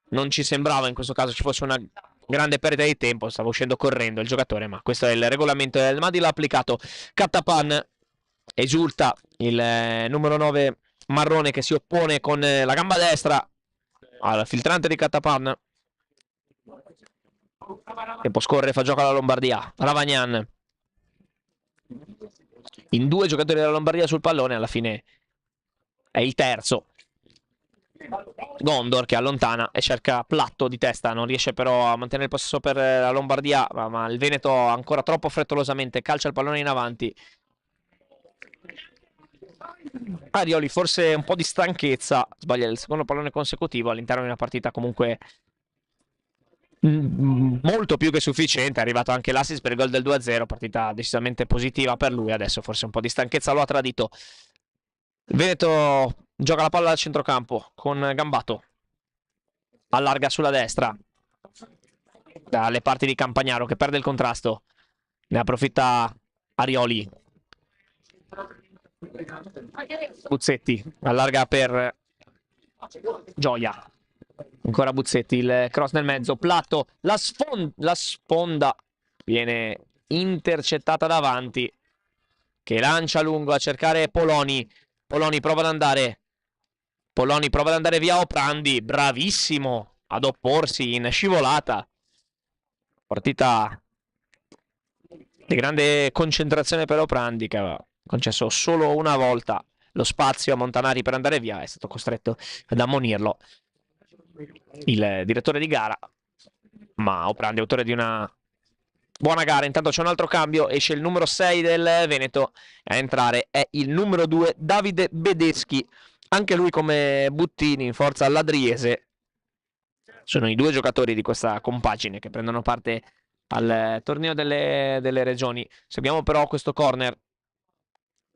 Non ci sembrava in questo caso ci fosse una grande perdita di tempo, stava uscendo correndo il giocatore, ma questo è il regolamento. El Madi l'ha applicato. Cattapan, esulta il numero 9 Marrone, che si oppone con la gamba destra al filtrante di Cattapan. Tempo scorre, fa gioco alla Lombardia. Ravagnan, in due giocatori della Lombardia sul pallone, alla fine è il terzo Gondor che allontana e cerca Platto di testa, non riesce però a mantenere il possesso per la Lombardia, ma il Veneto ancora troppo frettolosamente calcia il pallone in avanti. Arioli forse un po' di stanchezza, sbaglia il secondo pallone consecutivo all'interno di una partita comunque molto più che sufficiente. È arrivato anche l'assist per il gol del 2-0, partita decisamente positiva per lui. Adesso forse un po' di stanchezza lo ha tradito. Il Veneto gioca la palla al centrocampo con Gambato, allarga sulla destra dalle parti di Campagnaro, che perde il contrasto, ne approfitta Arioli. Buzzetti allarga per Gioia, ancora Buzzetti, il cross nel mezzo, Platto, la sponda viene intercettata davanti, che lancia lungo a cercare Poloni. Poloni prova ad andare via Oprandi, bravissimo ad opporsi in scivolata. Partita di grande concentrazione per Oprandi, che aveva concesso solo una volta lo spazio a Montanari per andare via, è stato costretto ad ammonirlo il direttore di gara, ma Oprandi, autore di una buona gara. Intanto c'è un altro cambio, esce il numero 6 del Veneto, a entrare è il numero 2 Davide Bedeschi, anche lui come Buttini in forza all'Adriese. Sono i due giocatori di questa compagine che prendono parte al torneo delle regioni. Seguiamo però questo corner,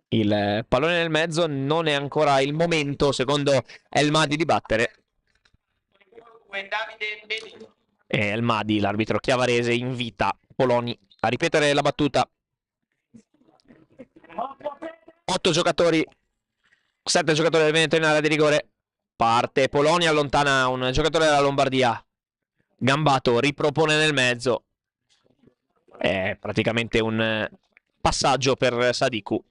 il pallone nel mezzo, non è ancora il momento secondo El Madi di battere. E El Madi, l'arbitro chiavarese, invita Poloni a ripetere la battuta. 8 giocatori, 7 giocatori del Veneto in area di rigore. Parte Poloni, allontana un giocatore della Lombardia. Gambato ripropone nel mezzo. È praticamente un passaggio per Sadiku,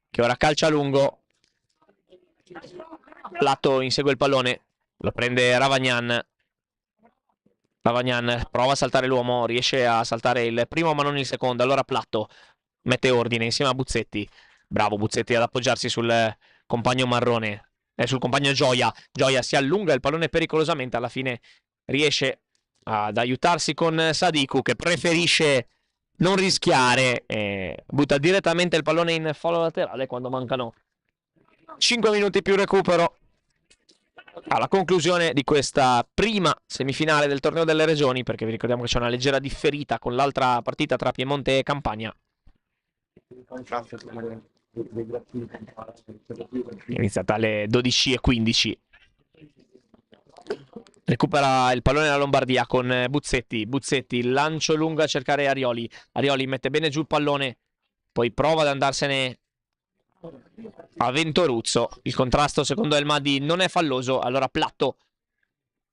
che ora calcia lungo. Platto insegue il pallone, lo prende Ravagnan. Ravagnan prova a saltare l'uomo, riesce a saltare il primo ma non il secondo. Allora Platto mette ordine insieme a Buzzetti. Bravo Buzzetti ad appoggiarsi sul compagno Marrone, sul compagno Gioia. Gioia si allunga il pallone pericolosamente, alla fine riesce ad aiutarsi con Sadiku, che preferisce non rischiare e butta direttamente il pallone in fallo laterale quando mancano 5 minuti più recupero alla conclusione di questa prima semifinale del torneo delle regioni, perché vi ricordiamo che c'è una leggera differita con l'altra partita tra Piemonte e Campania. È iniziata alle 12:15. Recupera il pallone la Lombardia con Buzzetti. Buzzetti, lancio lungo a cercare Arioli. Arioli mette bene giù il pallone, poi prova ad andarsene a Ventoruzzo. Il contrasto secondo El Mahdi non è falloso, allora Platto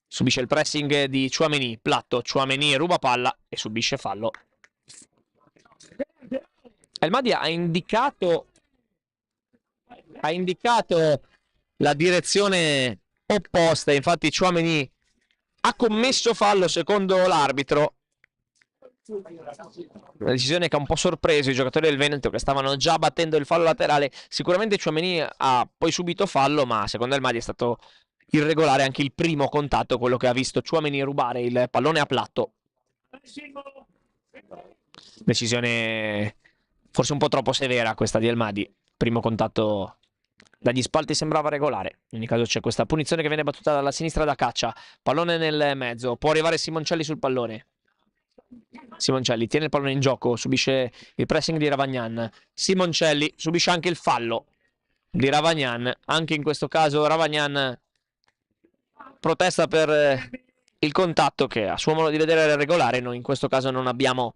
subisce il pressing di Tchouaméni. Platto, Tchouaméni ruba palla e subisce fallo. El Mahdi ha indicato la direzione opposta, infatti Tchouaméni ha commesso fallo secondo l'arbitro. Una decisione che ha un po' sorpreso i giocatori del Veneto, che stavano già battendo il fallo laterale. Sicuramente Tchouaméni ha poi subito fallo, ma secondo El Mahdi è stato irregolare anche il primo contatto, quello che ha visto Tchouaméni rubare il pallone a Platto. Decisione forse un po' troppo severa questa di El Mahdi. Primo contatto dagli spalti sembrava regolare. In ogni caso c'è questa punizione che viene battuta dalla sinistra da Caccia. Pallone nel mezzo, può arrivare Simoncelli sul pallone. Simoncelli tiene il pallone in gioco, subisce il pressing di Ravagnan. Simoncelli subisce anche il fallo di Ravagnan. Anche in questo caso Ravagnan protesta per il contatto, che a suo modo di vedere era regolare. Noi in questo caso non abbiamo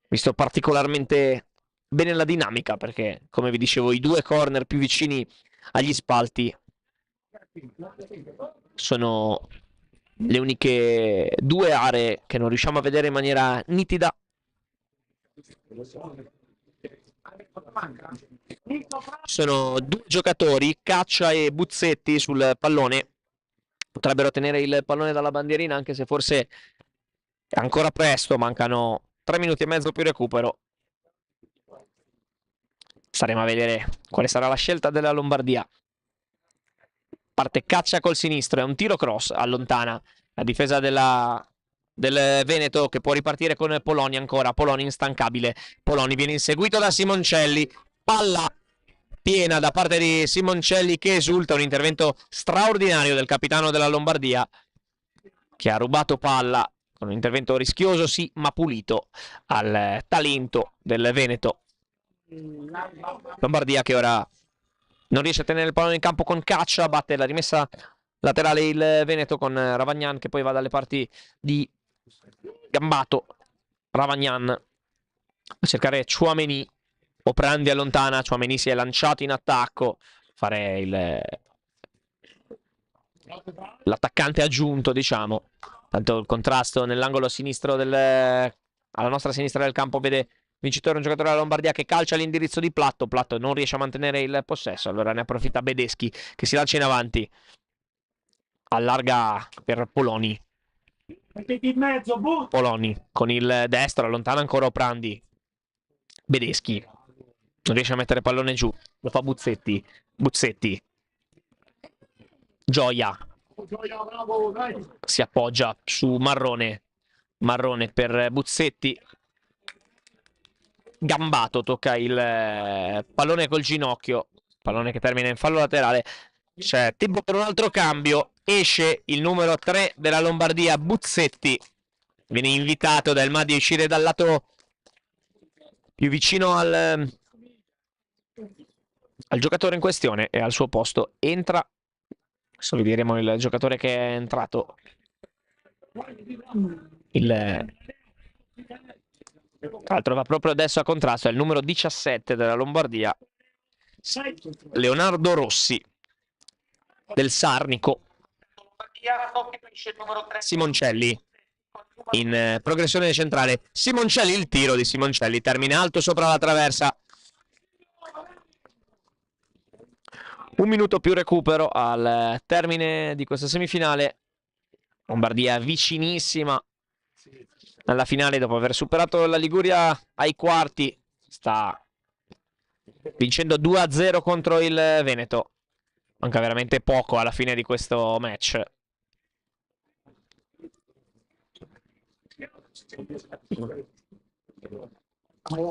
visto particolarmente bene la dinamica, perché come vi dicevo i due corner più vicini agli spalti sono le uniche due aree che non riusciamo a vedere in maniera nitida. Sono due giocatori, Caccia e Buzzetti, sul pallone. Potrebbero tenere il pallone dalla bandierina, anche se forse è ancora presto, mancano 3 minuti e mezzo più recupero. Staremo a vedere quale sarà la scelta della Lombardia. Parte Caccia col sinistro, è un tiro cross, allontana la difesa del Veneto, che può ripartire con Poloni ancora. Poloni instancabile, Poloni viene inseguito da Simoncelli, palla piena da parte di Simoncelli che esulta. Un intervento straordinario del capitano della Lombardia, che ha rubato palla con un intervento rischioso sì, ma pulito, al talento del Veneto. Lombardia che ora non riesce a tenere il pallone in campo con Caccia, batte la rimessa laterale il Veneto con Ravagnan, che poi va dalle parti di Gambato. Ravagnan a cercare Tchouaméni, Oprandi allontana, Tchouaméni si è lanciato in attacco, fare l'attaccante aggiunto, diciamo. Tanto il contrasto nell'angolo sinistro alla nostra sinistra del campo vede vincitore un giocatore della Lombardia che calcia all'indirizzo di Platto. Platto non riesce a mantenere il possesso, allora ne approfitta Bedeschi, che si lancia in avanti, allarga per Poloni. Poloni con il destro, allontana ancora Oprandi. Bedeschi non riesce a mettere pallone giù, lo fa Buzzetti. Gioia si appoggia su Marrone per Buzzetti. Gambato tocca il pallone col ginocchio, pallone che termina in fallo laterale. C'è tempo per un altro cambio, esce il numero 3 della Lombardia, Buzzetti, viene invitato da El Mahdi a uscire dal lato più vicino al giocatore in questione, e al suo posto entra, adesso vedremo il giocatore che è entrato, tra l'altro va proprio adesso a contrasto, è il numero 17 della Lombardia, Leonardo Rossi del Sarnico. Simoncelli in progressione centrale, Simoncelli, il tiro di Simoncelli termina alto sopra la traversa. Un minuto più recupero al termine di questa semifinale. Lombardia vicinissima alla finale dopo aver superato la Liguria ai quarti. Sta vincendo 2-0 contro il Veneto. Manca veramente poco alla fine di questo match.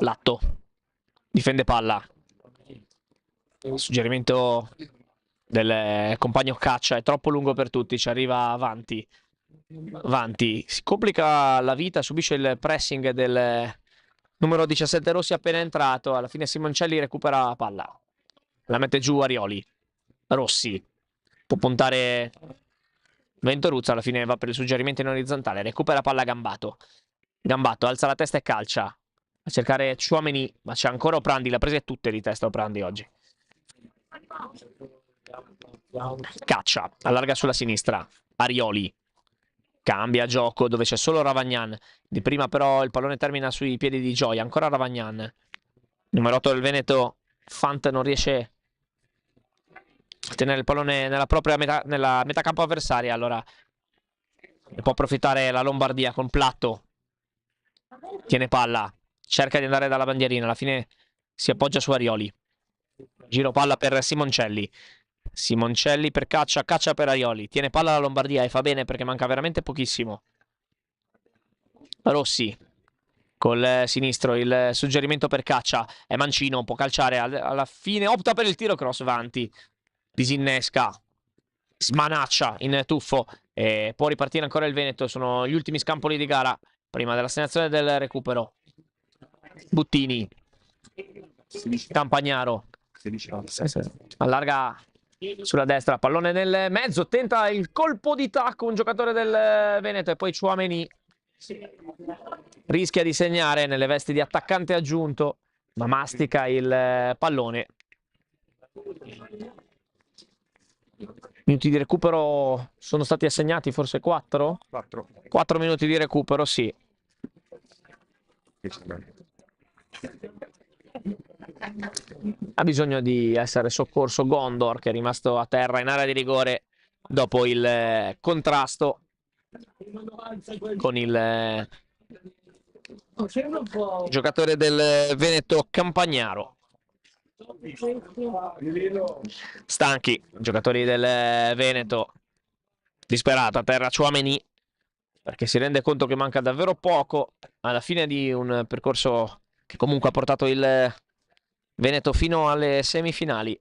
Latto difende palla. Suggerimento del compagno Caccia, è troppo lungo per tutti, ci arriva avanti. Avanti, si complica la vita, subisce il pressing del numero 17 Rossi appena entrato. Alla fine Simoncelli recupera la palla, la mette giù Arioli. Rossi può puntare Ventoruzza, alla fine va per il suggerimento in orizzontale, recupera palla Gambato. Gambato alza la testa e calcia a cercare Tchouaméni, ma c'è ancora Oprandi, le ha prese tutte di testa Oprandi oggi. Caccia, allarga sulla sinistra, Arioli cambia gioco dove c'è solo Ravagnan. Di prima però il pallone termina sui piedi di Gioia, ancora Ravagnan. Numero 8 del Veneto, Fant non riesce a tenere il pallone nella propria nella metà campo avversaria, allora ne può approfittare la Lombardia con Platto. Tiene palla, cerca di andare dalla bandierina, alla fine si appoggia su Arioli. Giro palla per Simoncelli. Simoncelli per Caccia, Caccia per Arioli. Tiene palla la Lombardia e fa bene perché manca veramente pochissimo. Rossi col sinistro, il suggerimento per Caccia. È mancino, può calciare, alla fine opta per il tiro, cross Vanti. Disinnesca, smanaccia in tuffo e può ripartire ancora il Veneto. Sono gli ultimi scampoli di gara prima dell'assegnazione del recupero. Buttini, Campagnaro allarga sulla destra, pallone nel mezzo, tenta il colpo di tacco un giocatore del Veneto e poi Tchouaméni rischia di segnare nelle vesti di attaccante aggiunto, ma mastica il pallone. Minuti di recupero sono stati assegnati, forse 4? 4 minuti di recupero, sì. Ha bisogno di essere soccorso Gondor, che è rimasto a terra in area di rigore dopo il contrasto con il giocatore del Veneto Campagnaro. Stanchi, giocatori del Veneto, disperato a terra Tchouaméni, perché si rende conto che manca davvero poco alla fine di un percorso che comunque ha portato il Veneto fino alle semifinali.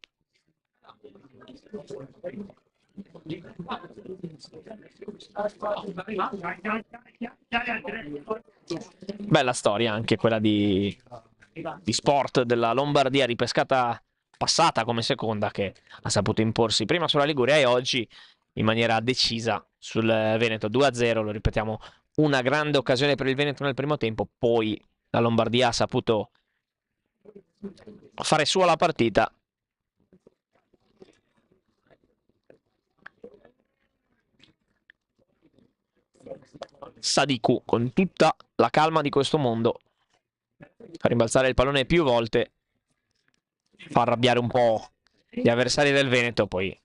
Bella storia anche quella di Sport della Lombardia, ripescata passata come seconda, che ha saputo imporsi prima sulla Liguria e oggi in maniera decisa sul Veneto. 2-0, lo ripetiamo, una grande occasione per il Veneto nel primo tempo, poi la Lombardia ha saputo fare sua la partita. Sadiku con tutta la calma di questo mondo fa rimbalzare il pallone più volte, fa arrabbiare un po' gli avversari del Veneto, poi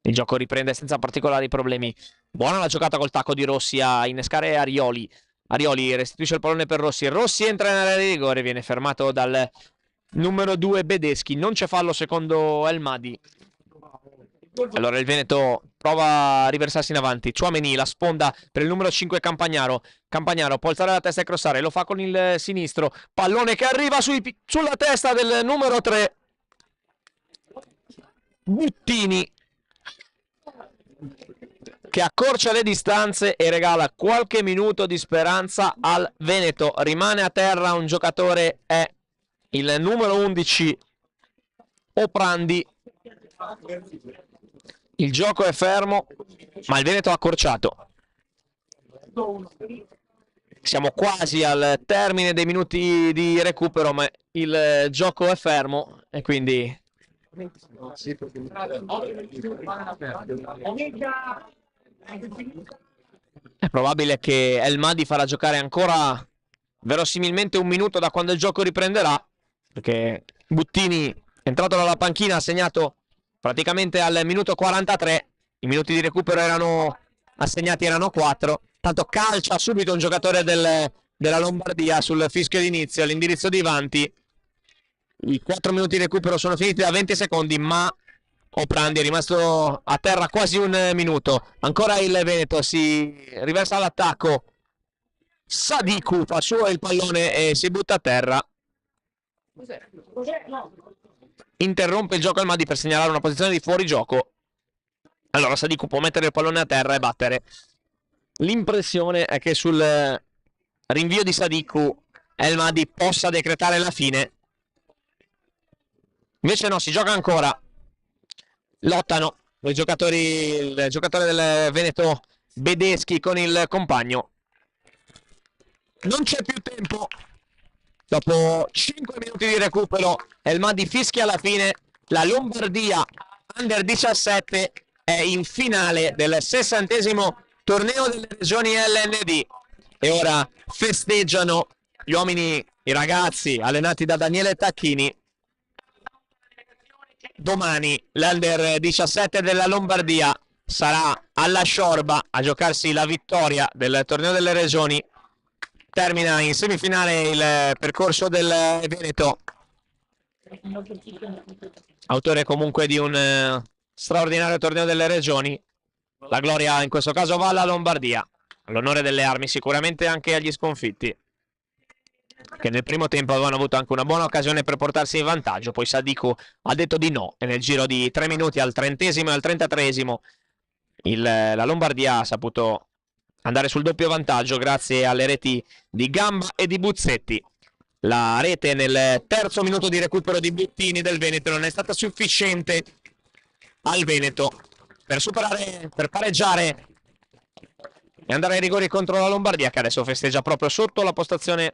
il gioco riprende senza particolari problemi. Buona la giocata col tacco di Rossi a innescare Arioli. Arioli restituisce il pallone per Rossi. Rossi entra in area di rigore, viene fermato dal numero 2 Bedeschi. Non c'è fallo secondo El Madi. Allora il Veneto prova a riversarsi in avanti. Tchouaméni, la sponda per il numero 5 Campagnaro. Campagnaro può alzare la testa e crossare, lo fa con il sinistro. Pallone che arriva sulla testa del numero 3 Buttini, che accorcia le distanze e regala qualche minuto di speranza al Veneto. Rimane a terra un giocatore, è il numero 11 Oprandi. Il gioco è fermo, ma il Veneto ha accorciato. Siamo quasi al termine dei minuti di recupero, ma il gioco è fermo e quindi è probabile che El Madi farà giocare ancora verosimilmente un minuto da quando il gioco riprenderà, perché Buttini, entrato dalla panchina, ha segnato praticamente al minuto 43. I minuti di recupero erano assegnati, erano 4. Tanto calcia subito un giocatore della Lombardia sul fischio d'inizio all'indirizzo di Vanti. I 4 minuti di recupero sono finiti da 20 secondi, ma Oprandi è rimasto a terra quasi un minuto. Ancora il Veneto si riversa all'attacco. Sadiku fa suo il pallone e si butta a terra. Interrompe il gioco al Madi per segnalare una posizione di fuorigioco. Allora Sadiku può mettere il pallone a terra e battere. L'impressione è che sul rinvio di Sadiku El Madi possa decretare la fine. Invece no, si gioca ancora. Lottano il giocatore del Veneto Bedeschi con il compagno. Non c'è più tempo. Dopo 5 minuti di recupero El Madi fischia alla fine. La Lombardia Under 17 è in finale del 60° torneo delle regioni LND. E ora festeggiano gli uomini, i ragazzi allenati da Daniele Tacchini. Domani l'Under 17 della Lombardia sarà alla Sciorba a giocarsi la vittoria del torneo delle regioni. Termina in semifinale il percorso del Veneto, autore comunque di un straordinario torneo delle regioni. La gloria in questo caso va alla Lombardia, all'onore delle armi, sicuramente anche agli sconfitti, che nel primo tempo avevano avuto anche una buona occasione per portarsi in vantaggio. Poi Sadiku ha detto di no e nel giro di 3 minuti, al 30° e al 33°, la Lombardia ha saputo andare sul doppio vantaggio grazie alle reti di Gamba e di Buzzetti. La rete nel 3° minuto di recupero di Bettini del Veneto non è stata sufficiente al Veneto per pareggiare e andare ai rigori contro la Lombardia, che adesso festeggia proprio sotto la postazione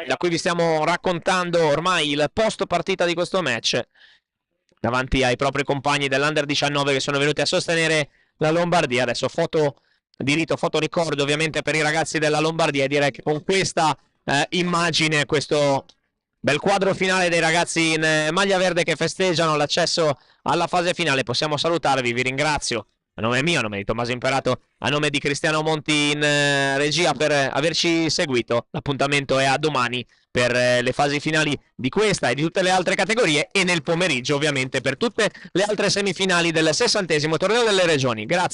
da cui vi stiamo raccontando ormai il post partita di questo match, davanti ai propri compagni dell'Under 19 che sono venuti a sostenere la Lombardia. Adesso foto di rito, foto ricordo ovviamente per i ragazzi della Lombardia, e direi che con questa immagine, questo bel quadro finale dei ragazzi in maglia verde che festeggiano l'accesso alla fase finale, possiamo salutarvi. Vi ringrazio a nome mio, a nome di Tommaso Imperato, a nome di Cristiano Monti in regia per averci seguito. L'appuntamento è a domani per le fasi finali di questa e di tutte le altre categorie, e nel pomeriggio ovviamente per tutte le altre semifinali del 60° torneo delle regioni. Grazie.